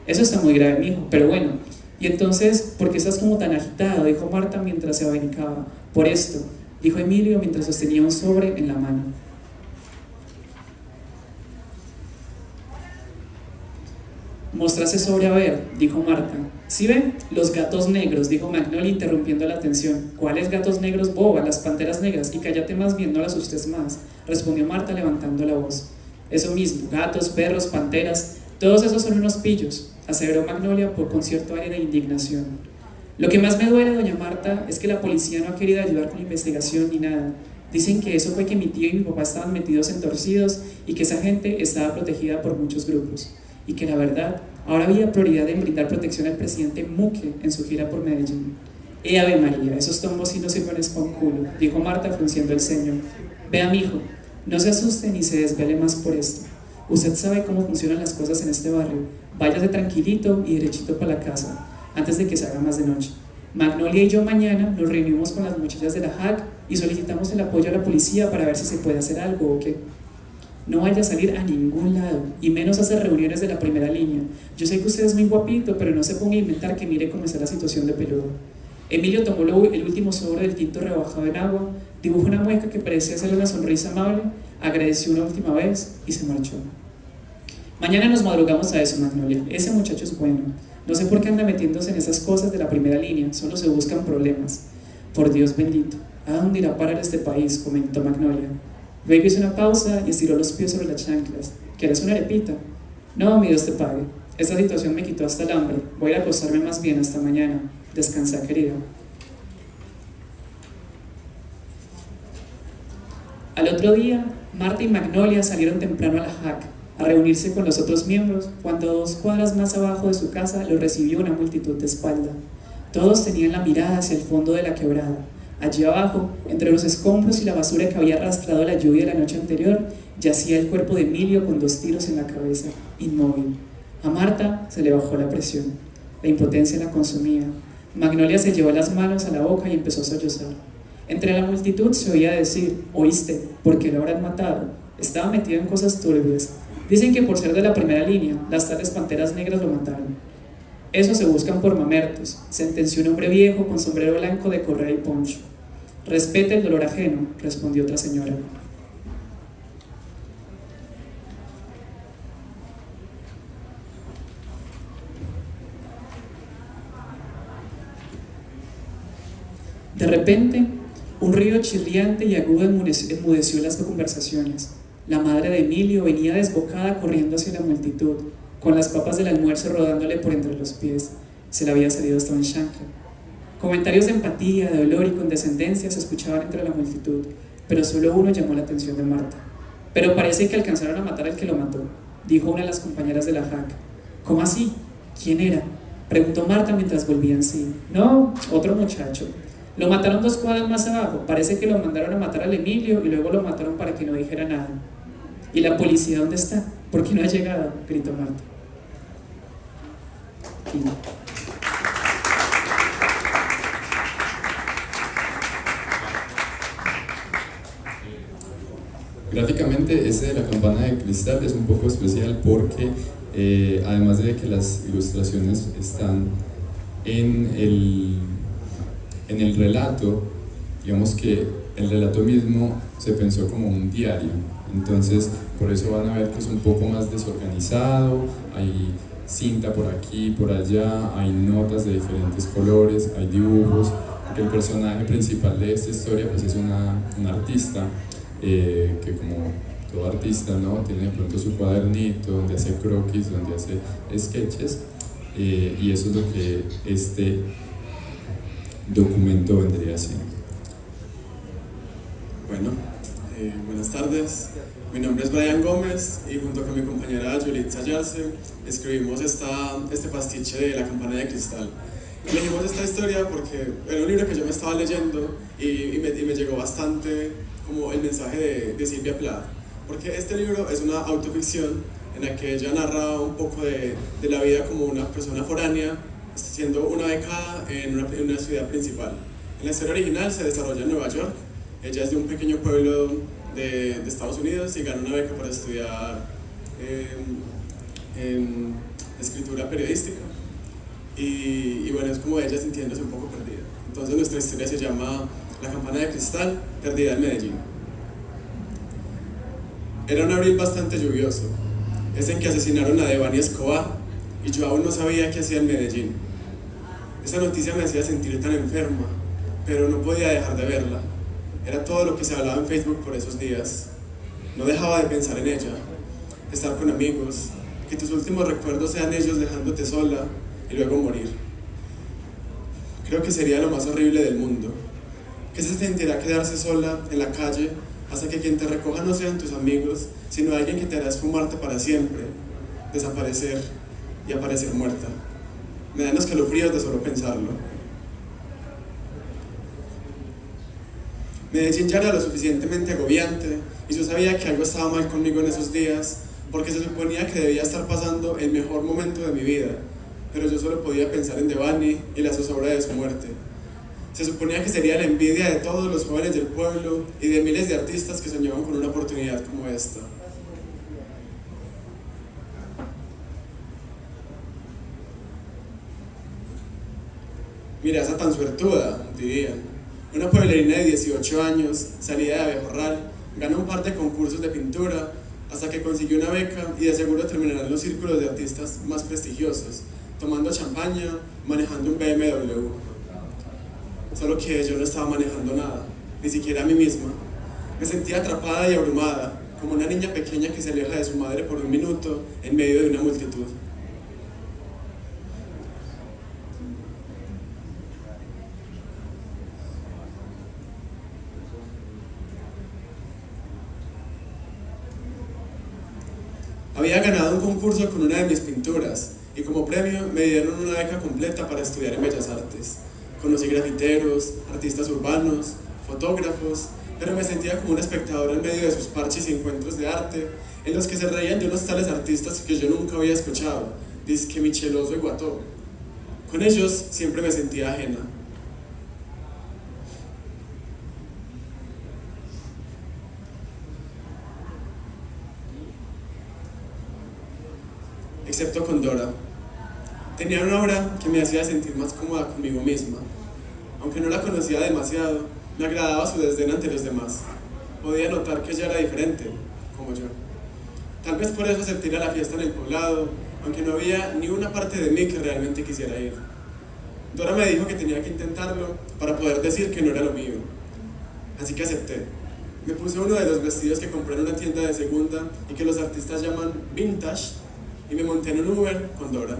Eso está muy grave, mijo, pero bueno. Y entonces, ¿por qué estás como tan agitado?, dijo Marta mientras se abanicaba. Por esto, dijo Emilio mientras sostenía un sobre en la mano. Mostrase sobre a ver, dijo Marta. ¿Sí ven? Los gatos negros, dijo Magnolia interrumpiendo la atención. ¿Cuáles gatos negros, boba? Las panteras negras. Y cállate más bien, no las asustes más, respondió Marta levantando la voz. Eso mismo, gatos, perros, panteras, todos esos son unos pillos, aseveró Magnolia con cierto aire de indignación. Lo que más me duele, doña Marta, es que la policía no ha querido ayudar con la investigación ni nada. Dicen que eso fue que mi tío y mi papá estaban metidos en torcidos y que esa gente estaba protegida por muchos grupos. Y que la verdad, ahora había prioridad en brindar protección al presidente Muque en su gira por Medellín. Ave María, esos tombos sí no sirven pa' un culo, dijo Marta frunciendo el ceño. Vea, mijo, no se asuste ni se desvele más por esto. Usted sabe cómo funcionan las cosas en este barrio. Váyase tranquilito y derechito para la casa, antes de que se haga más de noche. Magnolia y yo mañana nos reunimos con las muchachas de la JAC y solicitamos el apoyo a la policía para ver si se puede hacer algo o qué. No vaya a salir a ningún lado, y menos a hacer reuniones de la primera línea. Yo sé que usted es muy guapito, pero no se ponga a inventar que mire cómo está la situación de peludo. Emilio tomó el último sobre del tinto rebajado en agua, dibujó una mueca que parecía hacerle una sonrisa amable, agradeció una última vez y se marchó. Mañana nos madrugamos a eso, Magnolia. Ese muchacho es bueno. No sé por qué anda metiéndose en esas cosas de la primera línea, solo se buscan problemas. Por Dios bendito, ¿a dónde irá a parar este país?, comentó Magnolia. Luego hizo una pausa y estiró los pies sobre las chanclas. ¿Quieres una arepita? No, mi Dios te pague. Esta situación me quitó hasta el hambre. Voy a ir a acostarme más bien hasta mañana. Descansa, querido. Al otro día, Marta y Magnolia salieron temprano a la JAC a reunirse con los otros miembros, cuando 2 cuadras más abajo de su casa los recibió una multitud de espalda. Todos tenían la mirada hacia el fondo de la quebrada. Allí abajo, entre los escombros y la basura que había arrastrado la lluvia de la noche anterior, yacía el cuerpo de Emilio con 2 tiros en la cabeza, inmóvil. A Marta se le bajó la presión. La impotencia la consumía. Magnolia se llevó las manos a la boca y empezó a sollozar. Entre la multitud se oía decir: ¿oíste? ¿Por qué lo habrán matado? Estaba metido en cosas turbias. Dicen que por ser de la primera línea, las tales panteras negras lo mataron. Eso se buscan por mamertos, sentenció un hombre viejo con sombrero blanco de correa y poncho. Respeta el dolor ajeno, respondió otra señora. De repente, un ruido chirriante y agudo enmudeció las conversaciones. La madre de Emilio venía desbocada corriendo hacia la multitud, con las papas del almuerzo rodándole por entre los pies. Se le había salido hasta un chancla. Comentarios de empatía, de dolor y condescendencia se escuchaban entre la multitud, pero solo uno llamó la atención de Marta. Pero parece que alcanzaron a matar al que lo mató, dijo una de las compañeras de la JAC. ¿Cómo así? ¿Quién era? Preguntó Marta mientras volvía en sí. No, otro muchacho. Lo mataron 2 cuadras más abajo. Parece que lo mandaron a matar al Emilio y luego lo mataron para que no dijera nada. ¿Y la policía dónde está? ¿Por qué no ha llegado?, gritó Marta. Fin. Gráficamente, este de la campana de cristal es un poco especial porque además de que las ilustraciones están en el relato, digamos que el relato mismo se pensó como un diario, entonces por eso van a ver que es un poco más desorganizado, hay cinta por aquí, por allá, hay notas de diferentes colores, hay dibujos, porque el personaje principal de esta historia pues es una artista, que como todo artista, ¿no?, tiene de pronto su cuadernito donde hace croquis, donde hace sketches, y eso es lo que este documento vendría siendo. Bueno, buenas tardes. Mi nombre es Brian Gómez y junto con mi compañera Juliet Sayarse escribimos este pastiche de La campana de cristal. Elegimos esta historia porque era un libro que yo me estaba leyendo y me llegó bastante como el mensaje de Silvia Plath, porque este libro es una autoficción en la que ella narra un poco de la vida como una persona foránea, siendo una becada en una ciudad principal. En la historia original se desarrolla en Nueva York. Ella es de un pequeño pueblo de Estados Unidos y gana una beca para estudiar en escritura periodística. Y bueno, es como ella sintiéndose un poco perdida. Entonces nuestra historia se llama La campana de cristal, perdida en Medellín. Era un abril bastante lluvioso, es en que asesinaron a Devani Escobar y yo aún no sabía qué hacía en Medellín. Esa noticia me hacía sentir tan enferma, pero no podía dejar de verla. Era todo lo que se hablaba en Facebook por esos días. No dejaba de pensar en ella, estar con amigos, que tus últimos recuerdos sean ellos dejándote sola y luego morir. Creo que sería lo más horrible del mundo. ¿Qué se sentirá quedarse sola en la calle hasta que quien te recoja no sean tus amigos, sino alguien que te hará esfumarte para siempre, desaparecer y aparecer muerta? Me dan escalofríos de solo pensarlo. Medellín ya era lo suficientemente agobiante y yo sabía que algo estaba mal conmigo en esos días, porque se suponía que debía estar pasando el mejor momento de mi vida, pero yo solo podía pensar en Devani y la zozobra de su muerte. Se suponía que sería la envidia de todos los jóvenes del pueblo y de miles de artistas que soñaban con una oportunidad como esta. Mira, esa tan suertuda, dirían. Una pueblerina de 18 años, salida de Abejorral, gana un par de concursos de pintura hasta que consiguió una beca y de seguro terminará en los círculos de artistas más prestigiosos, tomando champaña, manejando un BMW. Solo que yo no estaba manejando nada, ni siquiera a mí misma. Me sentía atrapada y abrumada, como una niña pequeña que se aleja de su madre por un minuto en medio de una multitud. Había ganado un concurso con una de mis pinturas y como premio me dieron una beca completa para estudiar en Bellas Artes. Conocí grafiteros, artistas urbanos, fotógrafos, pero me sentía como un espectador en medio de sus parches y encuentros de arte en los que se reían de unos tales artistas que yo nunca había escuchado, dizque Micheloso y Guató. Con ellos siempre me sentía ajena. Excepto con Dora. Tenía una obra que me hacía sentir más cómoda conmigo misma. Aunque no la conocía demasiado, me agradaba su desdén ante los demás. Podía notar que ella era diferente, como yo. Tal vez por eso acepté ir a la fiesta en el poblado, aunque no había ni una parte de mí que realmente quisiera ir. Dora me dijo que tenía que intentarlo para poder decir que no era lo mío. Así que acepté. Me puse uno de los vestidos que compré en una tienda de segunda y que los artistas llaman vintage, y me monté en un Uber con Dora.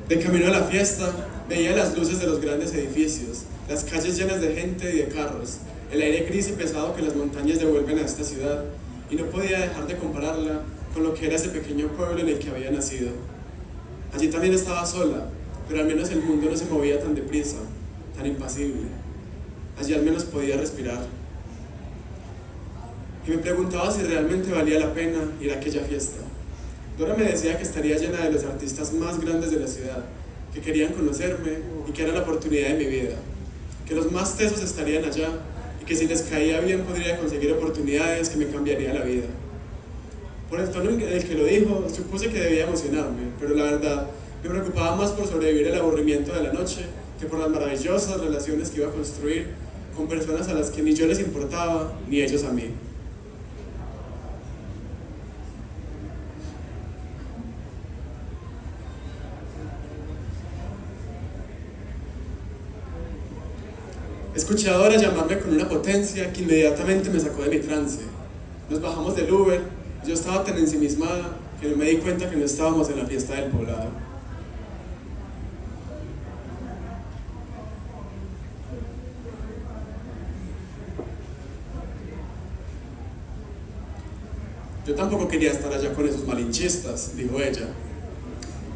De camino a la fiesta, veía las luces de los grandes edificios, las calles llenas de gente y de carros, el aire gris y pesado que las montañas devuelven a esta ciudad, y no podía dejar de compararla con lo que era ese pequeño pueblo en el que había nacido. Allí también estaba sola, pero al menos el mundo no se movía tan deprisa, tan impasible. Allí al menos podía respirar. Y me preguntaba si realmente valía la pena ir a aquella fiesta. Dora me decía que estaría llena de los artistas más grandes de la ciudad, que querían conocerme y que era la oportunidad de mi vida, que los más tesos estarían allá y que si les caía bien podría conseguir oportunidades que me cambiaría la vida. Por el tono en el que lo dijo, supuse que debía emocionarme, pero la verdad me preocupaba más por sobrevivir el aburrimiento de la noche que por las maravillosas relaciones que iba a construir con personas a las que ni yo les importaba ni ellos a mí. Escuché a Dora llamarme con una potencia que inmediatamente me sacó de mi trance. Nos bajamos del Uber y yo estaba tan ensimismada que no me di cuenta que no estábamos en la fiesta del poblado. Yo tampoco quería estar allá con esos malinchistas, dijo ella.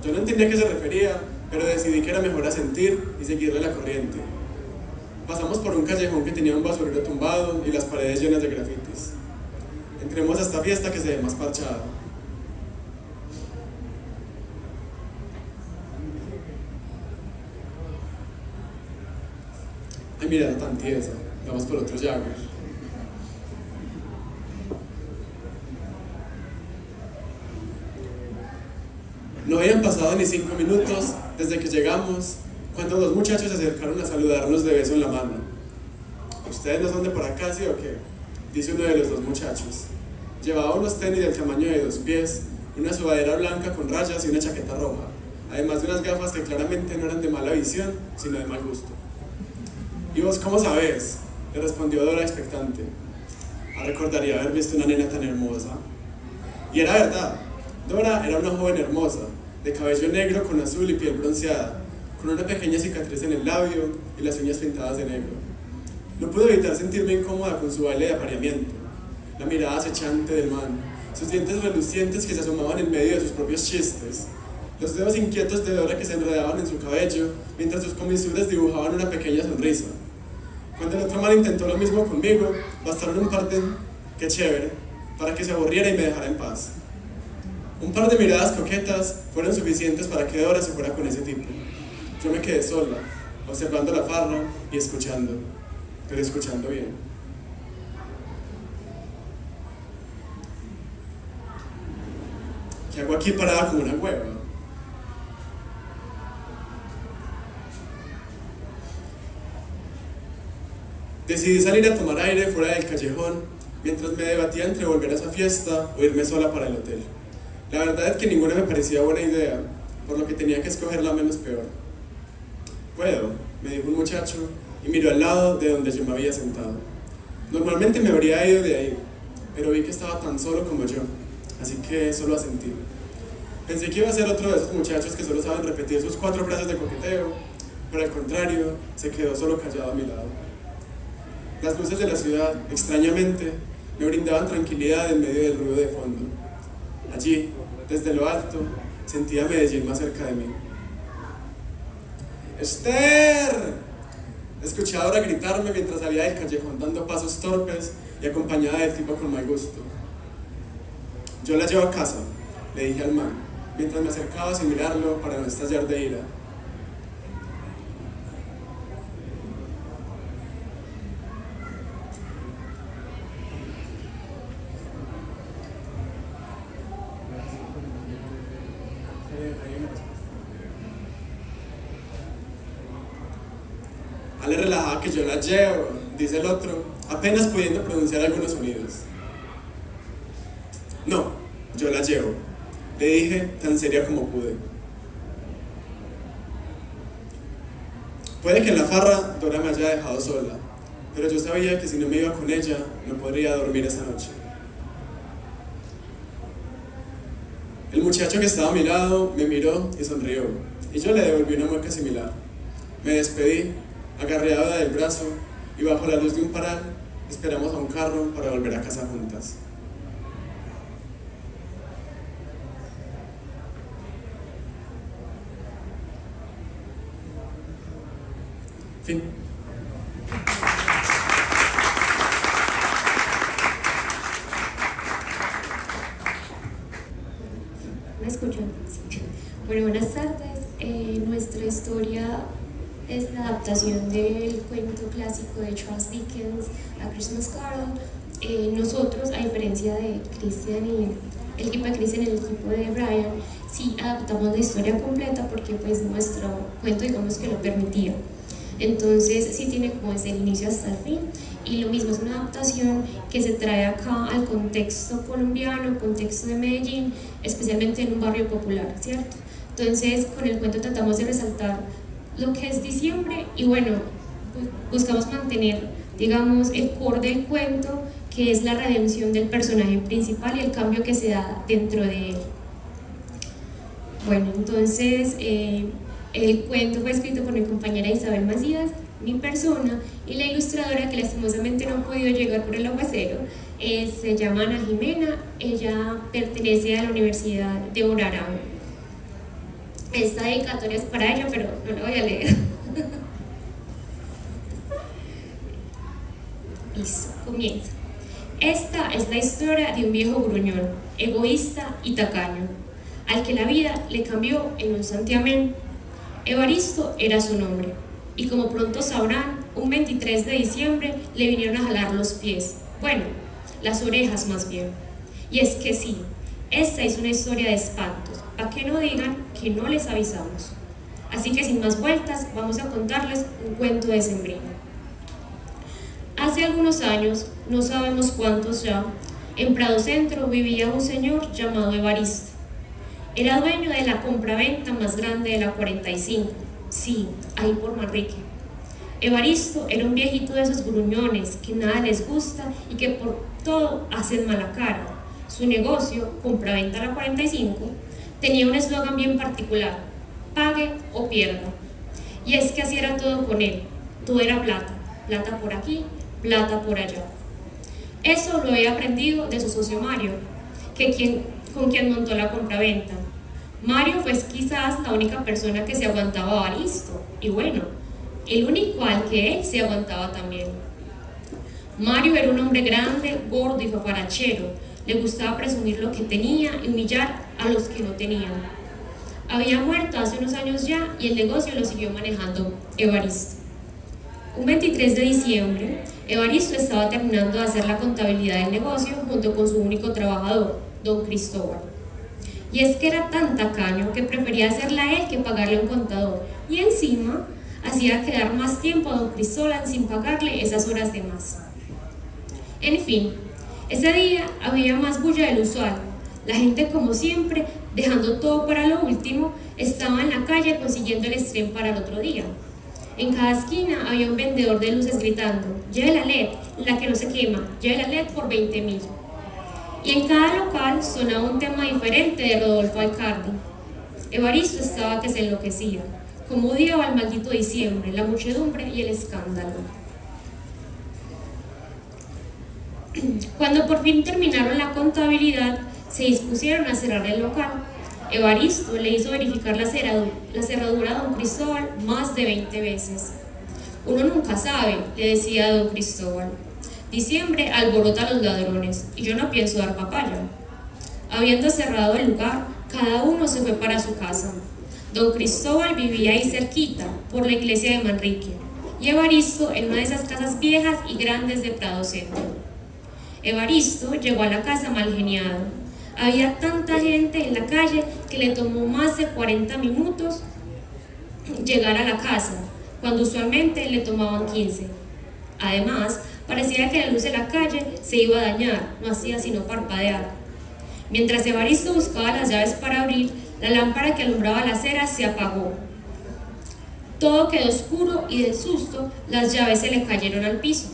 Yo no entendía a qué se refería, pero decidí que era mejor asentir y seguirle la corriente. Pasamos por un callejón que tenía un basurero tumbado y las paredes llenas de grafitis. Entremos a esta fiesta que se ve más parchada. Ay, mira, tan tiesa. Vamos por otro Jagger. No habían pasado ni 5 minutos desde que llegamos cuando 2 muchachos se acercaron a saludarnos de beso en la mano. ¿Ustedes no son de por acá, sí o qué?, dice uno de los 2 muchachos. Llevaba unos tenis del tamaño de 2 pies, una sudadera blanca con rayas y una chaqueta roja, además de unas gafas que claramente no eran de mala visión, sino de mal gusto. ¿Y vos cómo sabés?, le respondió Dora expectante. Recordaría haber visto una nena tan hermosa. Y era verdad, Dora era una joven hermosa, de cabello negro con azul y piel bronceada, con una pequeña cicatriz en el labio y las uñas pintadas de negro. No pude evitar sentirme incómoda con su baile de apareamiento, la mirada acechante del man, sus dientes relucientes que se asomaban en medio de sus propios chistes, los dedos inquietos de Dora que se enredaban en su cabello, mientras sus comisuras dibujaban una pequeña sonrisa. Cuando el otro man intentó lo mismo conmigo, bastaron un par de «qué chévere» para que se aburriera y me dejara en paz. Un par de miradas coquetas fueron suficientes para que Dora se fuera con ese tipo. Yo me quedé sola, observando la farra y escuchando, pero escuchando bien. ¿Qué hago aquí parada como una hueva? Decidí salir a tomar aire fuera del callejón mientras me debatía entre volver a esa fiesta o irme sola para el hotel. La verdad es que ninguna me parecía buena idea, por lo que tenía que escoger la menos peor. «Puedo», me dijo un muchacho, y miró al lado de donde yo me había sentado. Normalmente me habría ido de ahí, pero vi que estaba tan solo como yo, así que solo asentí. Pensé que iba a ser otro de esos muchachos que solo saben repetir sus 4 frases de coqueteo, pero al contrario, se quedó solo callado a mi lado. Las luces de la ciudad, extrañamente, me brindaban tranquilidad en medio del ruido de fondo. Allí, desde lo alto, sentía Medellín más cerca de mí. ¡Esther! Escuché a Dora gritarme mientras salía del callejón dando pasos torpes y acompañada del tipo con mal gusto. Yo la llevo a casa, le dije al man, mientras me acercaba sin mirarlo para no estallar de ira. Ale relajada que yo la llevo, dice el otro, apenas pudiendo pronunciar algunos sonidos. No, yo la llevo, le dije tan seria como pude. Puede que en la farra Dora me haya dejado sola, pero yo sabía que si no me iba con ella, no podría dormir esa noche. El muchacho que estaba a mi lado me miró y sonrió, y yo le devolví una mueca similar. Me despedí, agarré a Dora del brazo, y bajo la luz de un paral, esperamos a un carro para volver a casa juntas. Fin. ¿Me escuchan? Sí. Bueno, buenas tardes. Nuestra historia es la adaptación del cuento clásico de Charles Dickens, A Christmas Carol. Nosotros, a diferencia de Christian y el equipo de Christian y el equipo de Brian, sí adaptamos la historia completa porque pues nuestro cuento digamos que lo permitía. Entonces sí tiene como desde el inicio hasta el fin, y lo mismo es una adaptación que se trae acá al contexto colombiano, contexto de Medellín, especialmente en un barrio popular, ¿cierto? Entonces con el cuento tratamos de resaltar lo que es diciembre y bueno, buscamos mantener digamos el core del cuento, que es la redención del personaje principal y el cambio que se da dentro de él. Bueno, entonces el cuento fue escrito por mi compañera Isabel Macías, mi persona, y la ilustradora, que lastimosamente no ha podido llegar por el aguacero, se llama Ana Jimena. Ella pertenece a la Universidad de Oraramo. Esta dedicatoria es para ella, pero no la voy a leer. Listo, comienza. Esta es la historia de un viejo gruñón, egoísta y tacaño, al que la vida le cambió en un santiamén. Evaristo era su nombre, y como pronto sabrán, un 23 de diciembre le vinieron a jalar los pies, bueno, las orejas más bien. Y es que sí, esta es una historia de espantos, para que no digan que no les avisamos. Así que sin más vueltas, vamos a contarles un cuento decembrino. Hace algunos años, no sabemos cuántos ya, en Prado Centro vivía un señor llamado Evaristo. Era dueño de la compraventa más grande de la 45, sí, ahí por Manrique. Evaristo era un viejito de esos gruñones que nada les gusta y que por todo hacen mala cara. Su negocio, compraventa la 45, tenía un eslogan bien particular: pague o pierda. Y es que así era todo con él, todo era plata, plata por aquí, plata por allá. Eso lo había aprendido de su socio Mario, con quien montó la compraventa. Mario fue quizás la única persona que se aguantaba a Evaristo, y bueno, el único al que él se aguantaba también. Mario era un hombre grande, gordo y fafarachero. Le gustaba presumir lo que tenía y humillar a los que no tenían. Había muerto hace unos años ya y el negocio lo siguió manejando Evaristo. Un 23 de diciembre, Evaristo estaba terminando de hacer la contabilidad del negocio junto con su único trabajador, don Cristóbal. Y es que era tan tacaño que prefería hacerla a él que pagarle a un contador, y encima hacía quedar más tiempo a don Cristóbal sin pagarle esas horas de más. En fin, ese día había más bulla del usual. La gente, como siempre, dejando todo para lo último, estaba en la calle consiguiendo el estreno para el otro día. En cada esquina había un vendedor de luces gritando: lleve la LED, la que no se quema, lleve la LED por 20.000. Y en cada local sonaba un tema diferente de Rodolfo Aicardi. Evaristo estaba que se enloquecía, como odiaba el maldito diciembre, la muchedumbre y el escándalo. Cuando por fin terminaron la contabilidad, se dispusieron a cerrar el local. Evaristo le hizo verificar la cerradura a don Cristóbal más de 20 veces. Uno nunca sabe, le decía a don Cristóbal. Diciembre alborota a los ladrones y yo no pienso dar papaya. Habiendo cerrado el lugar, cada uno se fue para su casa. Don Cristóbal vivía ahí cerquita, por la iglesia de Manrique, y Evaristo en una de esas casas viejas y grandes de Prado Centro. Evaristo llegó a la casa mal geniado. Había tanta gente en la calle que le tomó más de 40 minutos llegar a la casa, cuando usualmente le tomaban 15. Además, parecía que la luz de la calle se iba a dañar, no hacía sino parpadear. Mientras Evaristo buscaba las llaves para abrir, la lámpara que alumbraba la acera se apagó. Todo quedó oscuro y del susto las llaves se le cayeron al piso.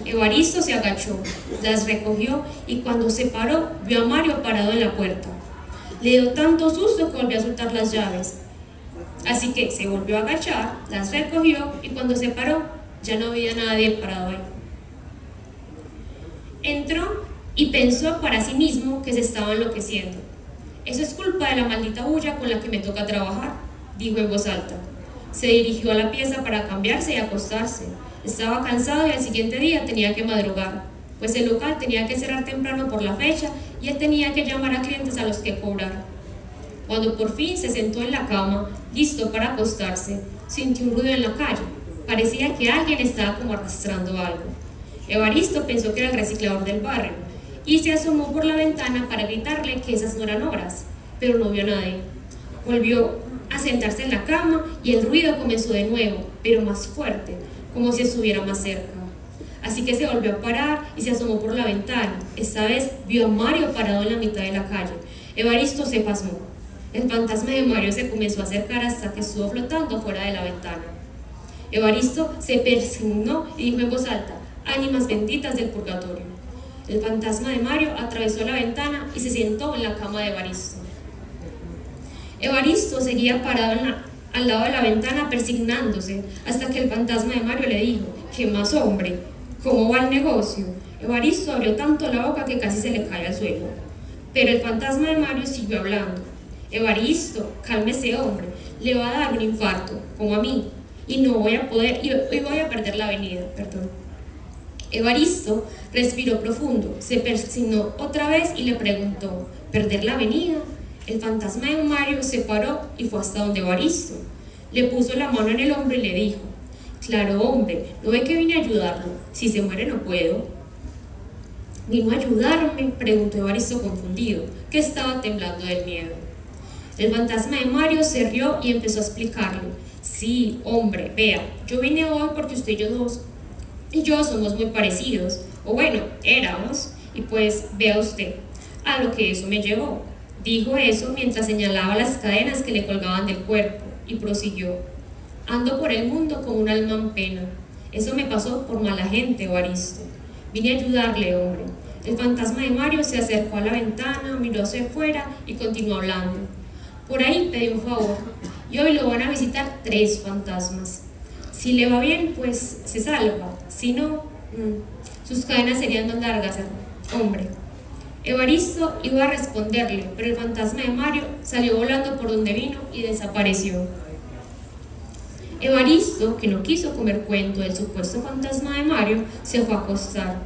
Evaristo se agachó, las recogió y cuando se paró vio a Mario parado en la puerta. Le dio tanto susto que volvió a soltar las llaves. Así que se volvió a agachar, las recogió y cuando se paró ya no había nadie parado ahí. Entró y pensó para sí mismo que se estaba enloqueciendo. Eso es culpa de la maldita bulla con la que me toca trabajar, dijo en voz alta. Se dirigió a la pieza para cambiarse y acostarse. Estaba cansado y al siguiente día tenía que madrugar, pues el local tenía que cerrar temprano por la fecha y él tenía que llamar a clientes a los que cobrar. Cuando por fin se sentó en la cama, listo para acostarse, sintió un ruido en la calle. Parecía que alguien estaba como arrastrando algo. Evaristo pensó que era el reciclador del barrio y se asomó por la ventana para gritarle que esas no eran obras, pero no vio a nadie. Volvió a sentarse en la cama y el ruido comenzó de nuevo, pero más fuerte, como si estuviera más cerca. Así que se volvió a parar y se asomó por la ventana. Esta vez vio a Mario parado en la mitad de la calle. Evaristo se pasmó. El fantasma de Mario se comenzó a acercar hasta que estuvo flotando fuera de la ventana. Evaristo se persignó y dijo en voz alta: ánimas benditas del purgatorio. El fantasma de Mario atravesó la ventana y se sentó en la cama de Evaristo. Evaristo seguía parado al lado de la ventana persignándose hasta que el fantasma de Mario le dijo: ¿qué más, hombre? ¿Cómo va el negocio? Evaristo abrió tanto la boca que casi se le cae al suelo. Pero el fantasma de Mario siguió hablando: Evaristo, cálmese, hombre, le va a dar un infarto, como a mí, y no voy a poder, y voy a perder la avenida, perdón. Evaristo respiró profundo, se persignó otra vez y le preguntó: ¿perder la avenida? El fantasma de Mario se paró y fue hasta donde Evaristo. Le puso la mano en el hombro y le dijo: claro, hombre, ¿no ve que vine a ayudarlo? Si se muere no puedo. ¿Vino a ayudarme?, preguntó Evaristo confundido, que estaba temblando del miedo. El fantasma de Mario se rió y empezó a explicarle: sí, hombre, vea, yo vine hoy porque usted y yo somos muy parecidos, o bueno, éramos, y pues vea usted, a lo que eso me llevó. Dijo eso mientras señalaba las cadenas que le colgaban del cuerpo y prosiguió: ando por el mundo como un alma en pena. Eso me pasó por mala gente, Evaristo. Vine a ayudarle, hombre. El fantasma de Mario se acercó a la ventana, miró hacia afuera y continuó hablando. Por ahí pedí un favor y hoy lo van a visitar 3 fantasmas. Si le va bien, pues se salva. Si no, sus cadenas serían más largas, hombre. Evaristo iba a responderle, pero el fantasma de Mario salió volando por donde vino y desapareció. Evaristo, que no quiso comer cuento del supuesto fantasma de Mario, se fue a acostar,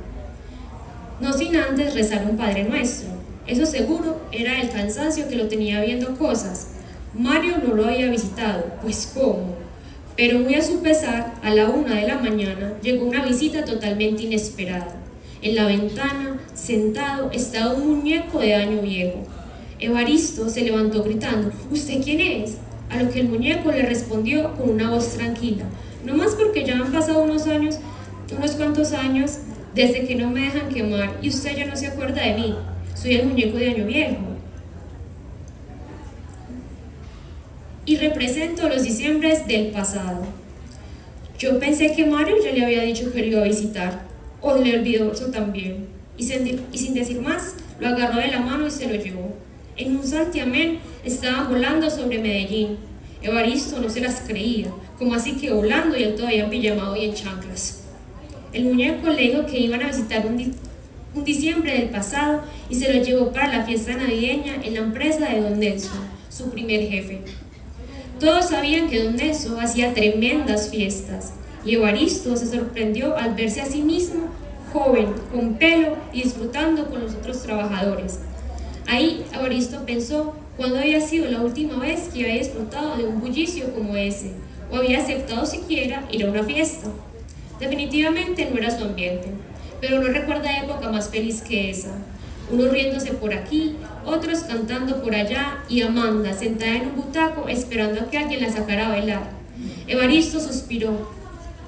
no sin antes rezar un Padre Nuestro. Eso seguro era el cansancio que lo tenía viendo cosas. Mario no lo había visitado, pues ¿cómo? Pero muy a su pesar, a la 1 de la mañana llegó una visita totalmente inesperada. En la ventana, sentado, estaba un muñeco de año viejo. Evaristo se levantó gritando: ¿usted quién es? A lo que el muñeco le respondió con una voz tranquila: no más porque ya han pasado unos cuantos años desde que no me dejan quemar y usted ya no se acuerda de mí. Soy el muñeco de año viejo y represento los diciembres del pasado. Yo pensé que Mario ya le había dicho que lo iba a visitar, o le olvidó eso también, y sin decir más, lo agarró de la mano y se lo llevó. En un santiamén estaban volando sobre Medellín. Evaristo no se las creía, como así que volando y él todavía en pijamado y en chanclas. El muñeco le dijo que iban a visitar un diciembre del pasado y se lo llevó para la fiesta navideña en la empresa de Don Nelson, su primer jefe. Todos sabían que Don Nelson hacía tremendas fiestas y Evaristo se sorprendió al verse a sí mismo joven, con pelo y disfrutando con los otros trabajadores. Ahí Evaristo pensó cuándo había sido la última vez que había disfrutado de un bullicio como ese, o había aceptado siquiera ir a una fiesta. Definitivamente no era su ambiente, pero no recuerda época más feliz que esa. Unos riéndose por aquí, otros cantando por allá y Amanda sentada en un butaco esperando a que alguien la sacara a bailar. Evaristo suspiró.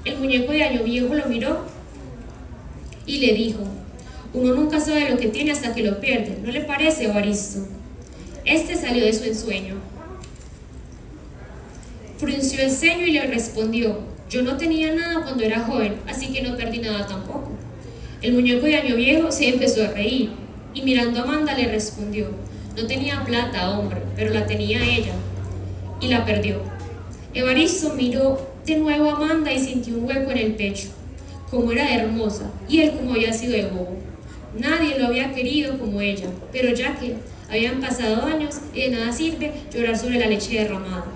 El muñeco de Año Viejo lo miró y le dijo: uno nunca sabe lo que tiene hasta que lo pierde, ¿no le parece, Evaristo? Este salió de su ensueño. Frunció el ceño y le respondió: yo no tenía nada cuando era joven, así que no perdí nada tampoco. El muñeco de Año Viejo se empezó a reír y mirando a Amanda le respondió: no tenía plata, hombre, pero la tenía ella y la perdió. Evaristo miró de nuevo a Amanda y sintió un hueco en el pecho. Cómo era de hermosa y él cómo había sido de bobo. Nadie lo había querido como ella, pero ya que habían pasado años y de nada sirve llorar sobre la leche derramada.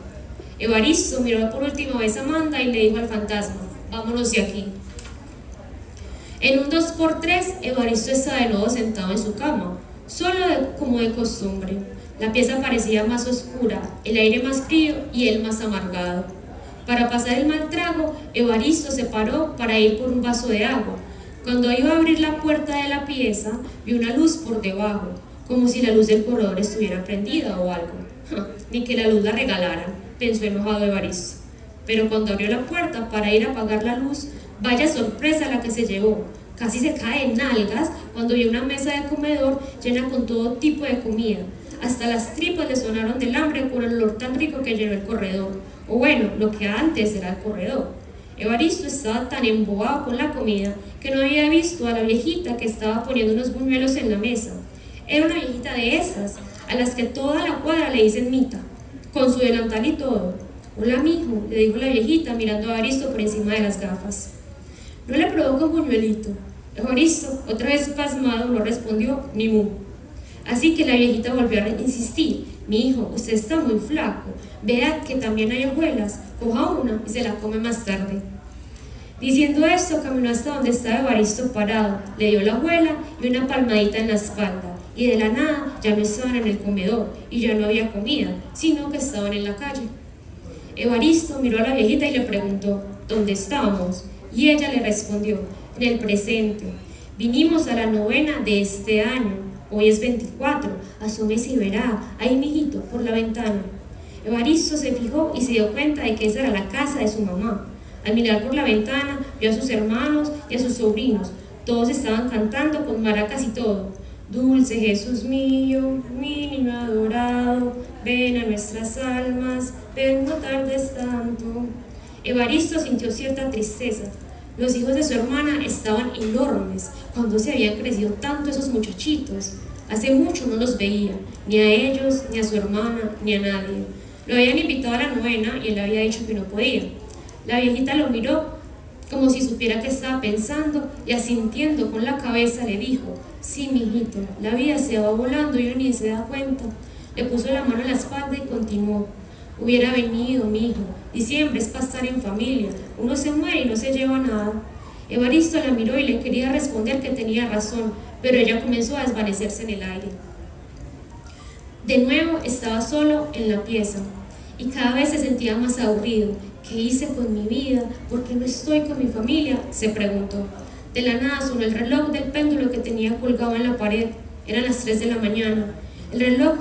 Evaristo miró por última vez a Amanda y le dijo al fantasma: vámonos de aquí. En un 2x3, Evaristo estaba de nuevo sentado en su cama, como de costumbre. La pieza parecía más oscura, el aire más frío y él más amargado. Para pasar el mal trago, Evaristo se paró para ir por un vaso de agua. Cuando iba a abrir la puerta de la pieza, vio una luz por debajo, como si la luz del corredor estuviera prendida o algo. Ni que la luz la regalaran, pensó enojado Evaristo. Pero cuando abrió la puerta para ir a apagar la luz, vaya sorpresa la que se llevó. Casi se cae en nalgas cuando vio una mesa de comedor llena con todo tipo de comida. Hasta las tripas le sonaron del hambre con el olor tan rico que llenó el corredor. O bueno, lo que antes era el corredor. Evaristo estaba tan embobado con la comida que no había visto a la viejita que estaba poniendo unos buñuelos en la mesa. Era una viejita de esas, a las que toda la cuadra le dicen mita, con su delantal y todo. Hola, mijo, le dijo la viejita mirando a Evaristo por encima de las gafas. ¿No le provoca un buñuelito? Evaristo, otra vez pasmado, no respondió ni mu. Así que la viejita volvió a insistir: mi hijo, usted está muy flaco, vea que también hay hojuelas, coja una y se la come más tarde. Diciendo esto, caminó hasta donde estaba Evaristo parado, le dio la hojuela y una palmadita en la espalda, y de la nada ya no estaban en el comedor y ya no había comida, sino que estaban en la calle. Evaristo miró a la viejita y le preguntó: ¿dónde estábamos? Y ella le respondió: en el presente. Vinimos a la novena de este año. Hoy es 24. Asómese y verá. Ahí, mijito, por la ventana. Evaristo se fijó y se dio cuenta de que esa era la casa de su mamá. Al mirar por la ventana, vio a sus hermanos y a sus sobrinos. Todos estaban cantando con maracas y todo. Dulce Jesús mío, mi niño adorado, ven a nuestras almas, ven, no tardes tanto. Evaristo sintió cierta tristeza. Los hijos de su hermana estaban enormes. ¿Cuándo se habían crecido tanto esos muchachitos? Hace mucho no los veía, ni a ellos, ni a su hermana, ni a nadie. Lo habían invitado a la novena y él había dicho que no podía. La viejita lo miró como si supiera que estaba pensando y asintiendo con la cabeza le dijo: sí, mijito, la vida se va volando y uno ni se da cuenta. Le puso la mano en la espalda y continuó: hubiera venido, mi hijo. Diciembre es para estar en familia. Uno se muere y no se lleva nada. Evaristo la miró y le quería responder que tenía razón, pero ella comenzó a desvanecerse en el aire. De nuevo estaba solo en la pieza y cada vez se sentía más aburrido. ¿Qué hice con mi vida? ¿Por qué no estoy con mi familia?, se preguntó. De la nada sonó el reloj del péndulo que tenía colgado en la pared. Eran las 3 de la mañana. El reloj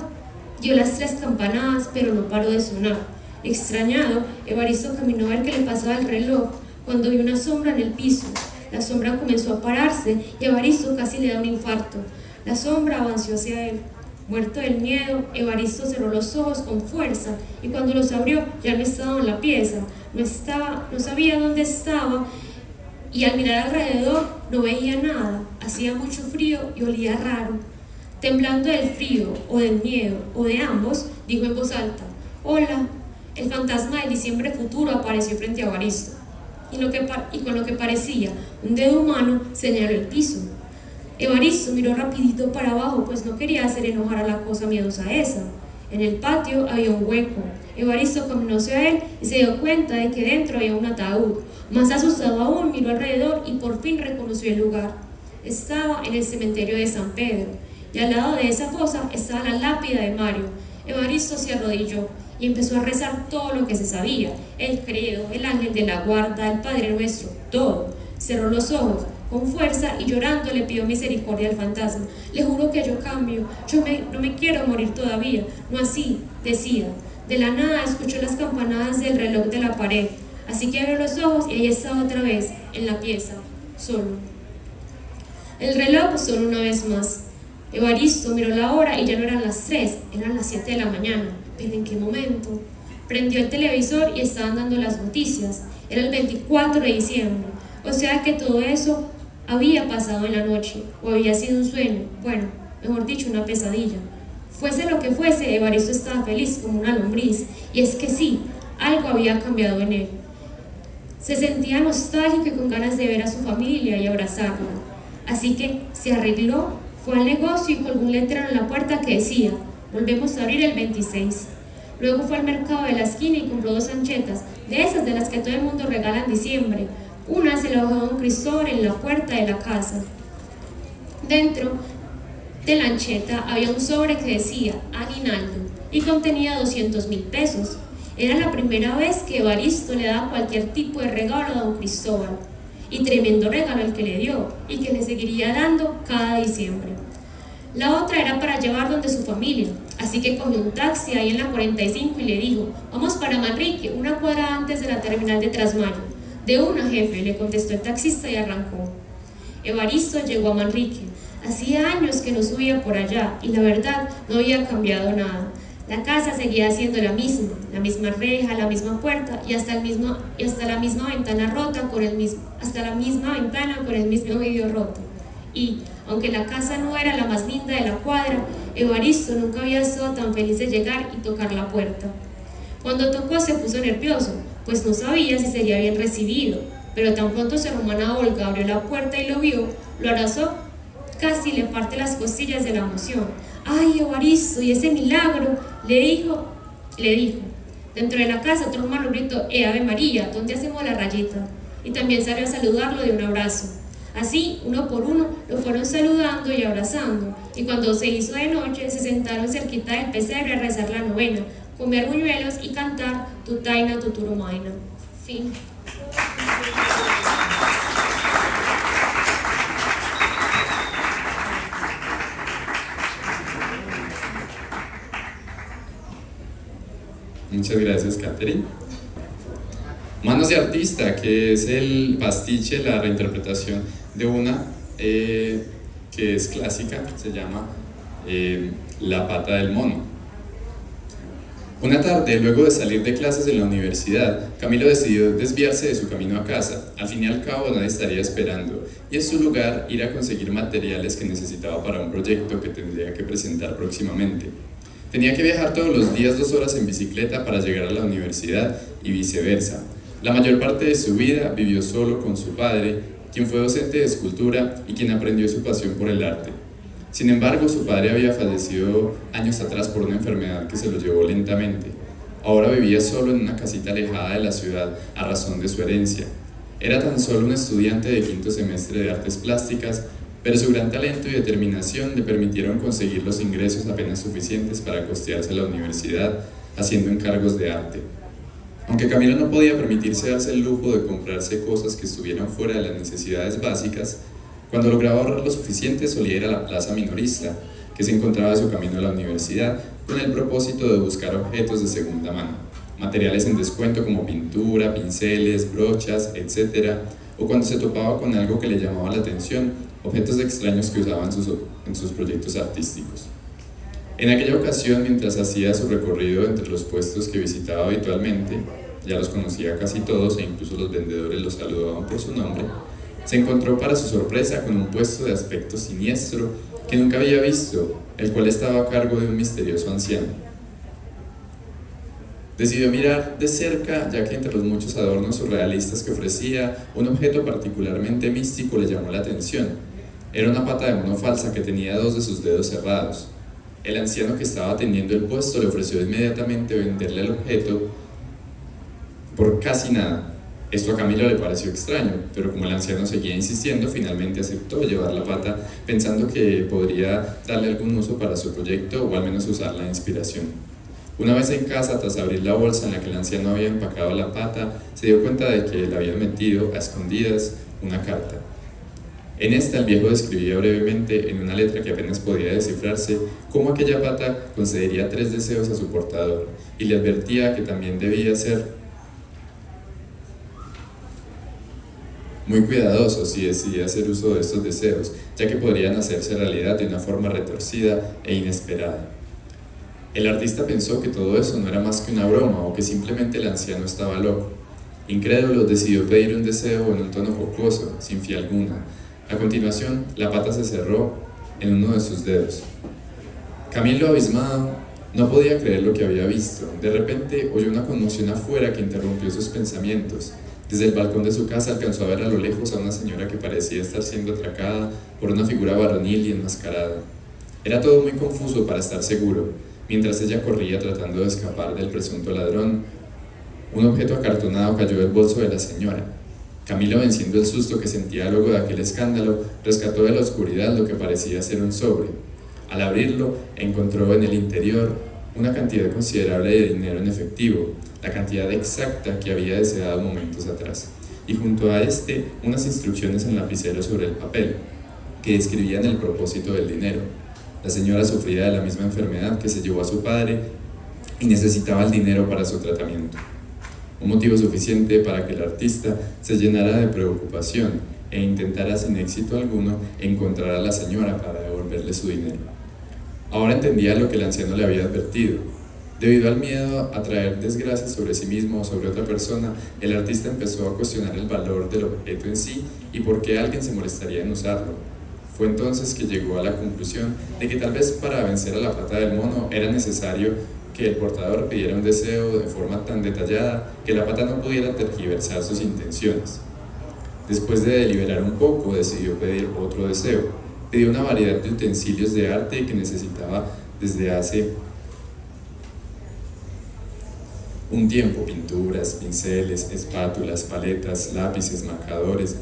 dio las 3 campanadas, pero no paró de sonar. Extrañado, Evaristo caminó a ver qué le pasaba al reloj, cuando vio una sombra en el piso. La sombra comenzó a pararse y Evaristo casi le da un infarto. La sombra avanzó hacia él. Muerto del miedo, Evaristo cerró los ojos con fuerza y cuando los abrió ya no estaba en la pieza, no sabía dónde estaba y al mirar alrededor no veía nada, hacía mucho frío y olía raro. Temblando del frío o del miedo o de ambos, dijo en voz alta: «Hola». El fantasma del diciembre futuro apareció frente a Evaristo y con lo que parecía un dedo humano señaló el piso. Evaristo miró rapidito para abajo, pues no quería hacer enojar a la cosa miedosa esa. En el patio había un hueco. Evaristo caminó hacia él y se dio cuenta de que dentro había un ataúd. Más asustado aún, miró alrededor y por fin reconoció el lugar. Estaba en el cementerio de San Pedro, y al lado de esa fosa estaba la lápida de Mario. Evaristo se arrodilló y empezó a rezar todo lo que se sabía: el credo, el ángel de la guarda, el Padre Nuestro, todo. Cerró los ojos con fuerza y llorando le pidió misericordia al fantasma. «Le juro que yo cambio, no me quiero morir todavía, no así», decía. De la nada escuchó las campanadas del reloj de la pared, así que abrió los ojos y ahí estaba otra vez, en la pieza, solo. El reloj sonó una vez más. Evaristo miró la hora y ya no eran las 3, eran las 7 de la mañana. ¿Pero en qué momento? Prendió el televisor y estaban dando las noticias. Era el 24 de diciembre, o sea que todo eso había pasado en la noche, o había sido un sueño, bueno, mejor dicho, una pesadilla. Fuese lo que fuese, Evaristo estaba feliz como una lombriz, y es que sí, algo había cambiado en él. Se sentía nostálgico y con ganas de ver a su familia y abrazarla, así que se arregló, fue al negocio y colgó un letrero en la puerta que decía: «Volvemos a abrir el 26». Luego fue al mercado de la esquina y compró 2 anchetas, de esas de las que todo el mundo regala en diciembre. Una se la dejó a don Cristóbal en la puerta de la casa. Dentro de la ancheta había un sobre que decía aguinaldo y contenía 200.000 pesos. Era la primera vez que Evaristo le daba cualquier tipo de regalo a don Cristóbal, y tremendo regalo el que le dio y que le seguiría dando cada diciembre. La otra era para llevar donde su familia, así que cogió un taxi ahí en la 45 y le dijo: «Vamos para Manrique, una cuadra antes de la terminal de Trasmayo». «De una, jefe», le contestó el taxista y arrancó. Evaristo llegó a Manrique. Hacía años que no subía por allá y la verdad no había cambiado nada. La casa seguía siendo la misma reja, la misma puerta y hasta la misma ventana rota hasta la misma ventana con el mismo vidrio roto. Y, aunque la casa no era la más linda de la cuadra, Evaristo nunca había estado tan feliz de llegar y tocar la puerta. Cuando tocó se puso nervioso, pues no sabía si sería bien recibido, pero tan pronto su hermana Olga abrió la puerta y lo vio, lo abrazó, casi le parte las costillas de la emoción. «¡Ay, Evaristo, y ese milagro!», le dijo. Dentro de la casa otro hermano gritó: «Ave María, ¿dónde hacemos la rayita?», y también salió a saludarlo de un abrazo. Así, uno por uno, lo fueron saludando y abrazando, y cuando se hizo de noche, se sentaron cerquita del pesebre a rezar la novena, comer buñuelos y cantar Tutaina Tuturumaina. Fin. Muchas gracias, Catherine. Manos de artista, que es el pastiche, la reinterpretación de una que es clásica, se llama La pata del mono. Una tarde, luego de salir de clases en la universidad, Camilo decidió desviarse de su camino a casa. Al fin y al cabo nadie estaría esperando, y en su lugar ir a conseguir materiales que necesitaba para un proyecto que tendría que presentar próximamente. Tenía que viajar todos los días 2 horas en bicicleta para llegar a la universidad y viceversa. La mayor parte de su vida vivió solo con su padre, quien fue docente de escultura y quien aprendió su pasión por el arte. Sin embargo, su padre había fallecido años atrás por una enfermedad que se lo llevó lentamente. Ahora vivía solo en una casita alejada de la ciudad a razón de su herencia. Era tan solo un estudiante de 5º semestre de artes plásticas, pero su gran talento y determinación le permitieron conseguir los ingresos apenas suficientes para costearse la universidad haciendo encargos de arte. Aunque Camilo no podía permitirse darse el lujo de comprarse cosas que estuvieran fuera de las necesidades básicas, cuando lograba ahorrar lo suficiente solía ir a la plaza minorista, que se encontraba a su camino a la universidad, con el propósito de buscar objetos de segunda mano, materiales en descuento como pintura, pinceles, brochas, etc., o cuando se topaba con algo que le llamaba la atención, objetos extraños que usaban en sus proyectos artísticos. En aquella ocasión, mientras hacía su recorrido entre los puestos que visitaba habitualmente, ya los conocía casi todos e incluso los vendedores los saludaban por su nombre, se encontró para su sorpresa con un puesto de aspecto siniestro que nunca había visto, el cual estaba a cargo de un misterioso anciano. Decidió mirar de cerca, ya que entre los muchos adornos surrealistas que ofrecía, un objeto particularmente místico le llamó la atención. Era una pata de mono falsa que tenía 2 de sus dedos cerrados. El anciano que estaba atendiendo el puesto le ofreció inmediatamente venderle el objeto por casi nada. Esto a Camilo le pareció extraño, pero como el anciano seguía insistiendo, finalmente aceptó llevar la pata, pensando que podría darle algún uso para su proyecto o al menos usarla de inspiración. Una vez en casa, tras abrir la bolsa en la que el anciano había empacado la pata, se dio cuenta de que le habían metido a escondidas una carta. En esta el viejo describía brevemente, en una letra que apenas podía descifrarse, cómo aquella pata concedería 3 deseos a su portador, y le advertía que también debía ser muy cuidadoso si decidía hacer uso de estos deseos, ya que podrían hacerse realidad de una forma retorcida e inesperada. El artista pensó que todo eso no era más que una broma o que simplemente el anciano estaba loco. Incrédulo, decidió pedir un deseo en un tono jocoso, sin fe alguna. A continuación, la pata se cerró en uno de sus dedos. Camilo, abismado, no podía creer lo que había visto. De repente oyó una conmoción afuera que interrumpió sus pensamientos. Desde el balcón de su casa alcanzó a ver a lo lejos a una señora que parecía estar siendo atracada por una figura varonil y enmascarada. Era todo muy confuso para estar seguro. Mientras ella corría tratando de escapar del presunto ladrón, un objeto acartonado cayó del bolso de la señora. Camilo, venciendo el susto que sentía luego de aquel escándalo, rescató de la oscuridad lo que parecía ser un sobre. Al abrirlo, encontró en el interior una cantidad considerable de dinero en efectivo, la cantidad exacta que había deseado momentos atrás, y junto a este, unas instrucciones en lapicero sobre el papel, que describían el propósito del dinero. La señora sufría de la misma enfermedad que se llevó a su padre y necesitaba el dinero para su tratamiento. Un motivo suficiente para que el artista se llenara de preocupación e intentara sin éxito alguno encontrar a la señora para devolverle su dinero. Ahora entendía lo que el anciano le había advertido. Debido al miedo a traer desgracias sobre sí mismo o sobre otra persona, el artista empezó a cuestionar el valor del objeto en sí y por qué alguien se molestaría en usarlo. Fue entonces que llegó a la conclusión de que tal vez para vencer a la pata del mono era necesario que el portador pidiera un deseo de forma tan detallada que la pata no pudiera tergiversar sus intenciones. Después de deliberar un poco, decidió pedir otro deseo. Pidió una variedad de utensilios de arte que necesitaba desde hace un tiempo: pinturas, pinceles, espátulas, paletas, lápices, marcadores,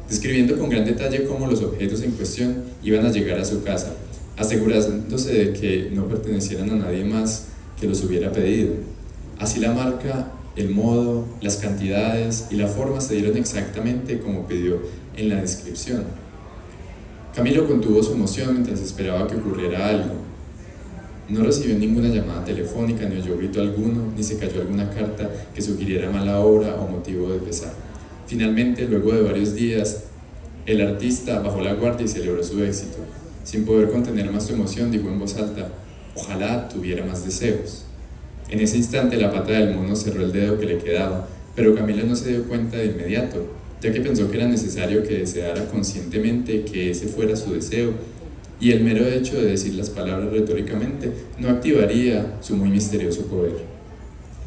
describiendo con gran detalle cómo los objetos en cuestión iban a llegar a su casa, asegurándose de que no pertenecieran a nadie más que los hubiera pedido. Así la marca, el modo, las cantidades y la forma se dieron exactamente como pidió en la descripción. Camilo contuvo su emoción mientras esperaba que ocurriera algo. No recibió ninguna llamada telefónica, ni oyó grito alguno, ni se cayó alguna carta que sugiriera mala obra o motivo de pesar. Finalmente, luego de varios días, el artista bajó la guardia y celebró su éxito. Sin poder contener más su emoción, dijo en voz alta: «Ojalá tuviera más deseos». En ese instante, la pata del mono cerró el dedo que le quedaba, pero Camilo no se dio cuenta de inmediato, ya que pensó que era necesario que deseara conscientemente que ese fuera su deseo, y el mero hecho de decir las palabras retóricamente no activaría su muy misterioso poder.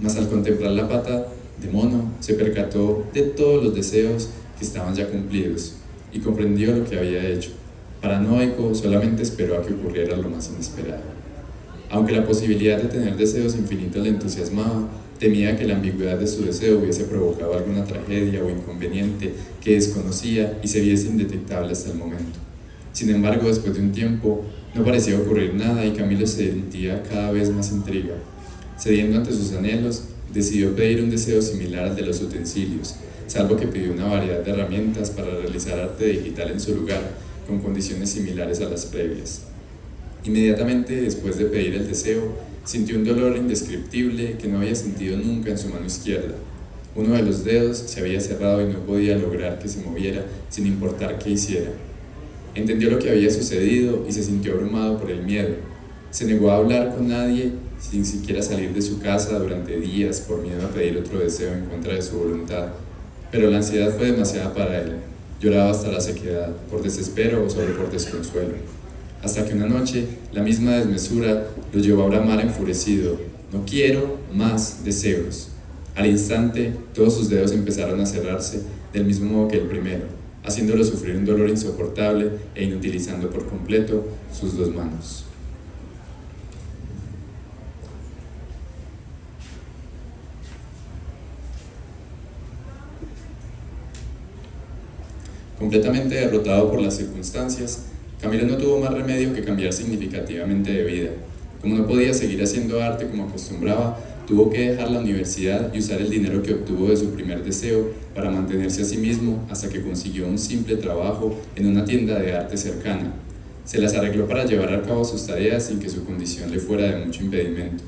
Mas al contemplar la pata de mono, se percató de todos los deseos que estaban ya cumplidos y comprendió lo que había hecho. Paranoico, solamente esperó a que ocurriera lo más inesperado. Aunque la posibilidad de tener deseos infinitos le entusiasmaba, temía que la ambigüedad de su deseo hubiese provocado alguna tragedia o inconveniente que desconocía y se viese indetectable hasta el momento. Sin embargo, después de un tiempo, no parecía ocurrir nada y Camilo se sentía cada vez más intriga. Cediendo ante sus anhelos, decidió pedir un deseo similar al de los utensilios, salvo que pidió una variedad de herramientas para realizar arte digital en su lugar, con condiciones similares a las previas. Inmediatamente después de pedir el deseo, sintió un dolor indescriptible que no había sentido nunca en su mano izquierda. Uno de los dedos se había cerrado y no podía lograr que se moviera sin importar qué hiciera. Entendió lo que había sucedido y se sintió abrumado por el miedo. Se negó a hablar con nadie, sin siquiera salir de su casa durante días por miedo a pedir otro deseo en contra de su voluntad. Pero la ansiedad fue demasiada para él. Lloraba hasta la sequedad, por desespero o solo por desconsuelo. Hasta que una noche, la misma desmesura lo llevó a bramar enfurecido: no quiero más deseos. Al instante, todos sus dedos empezaron a cerrarse del mismo modo que el primero, haciéndolo sufrir un dolor insoportable e inutilizando por completo sus dos manos. Completamente derrotado por las circunstancias, Camilo no tuvo más remedio que cambiar significativamente de vida. Como no podía seguir haciendo arte como acostumbraba, tuvo que dejar la universidad y usar el dinero que obtuvo de su primer deseo para mantenerse a sí mismo hasta que consiguió un simple trabajo en una tienda de arte cercana. Se las arregló para llevar a cabo sus tareas sin que su condición le fuera de mucho impedimento.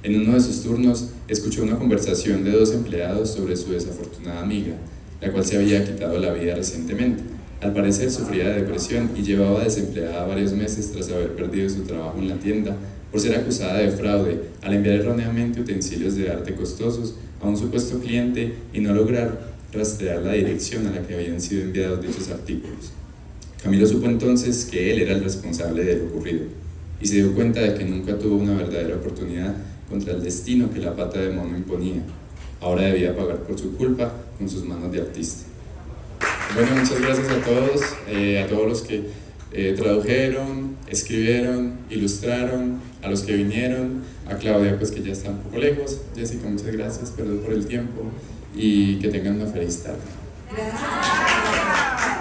En uno de sus turnos, escuchó una conversación de dos empleados sobre su desafortunada amiga, la cual se había quitado la vida recientemente. Al parecer sufría de depresión y llevaba desempleada varios meses tras haber perdido su trabajo en la tienda por ser acusada de fraude al enviar erróneamente utensilios de arte costosos a un supuesto cliente y no lograr rastrear la dirección a la que habían sido enviados dichos artículos. Camilo supo entonces que él era el responsable de lo ocurrido y se dio cuenta de que nunca tuvo una verdadera oportunidad contra el destino que la pata de mono imponía. Ahora debía pagar por su culpa con sus manos de artista. Bueno, muchas gracias a todos los que tradujeron, escribieron, ilustraron, a los que vinieron, a Claudia pues que ya está un poco lejos, Jessica muchas gracias, perdón por el tiempo y que tengan una feliz tarde. Gracias.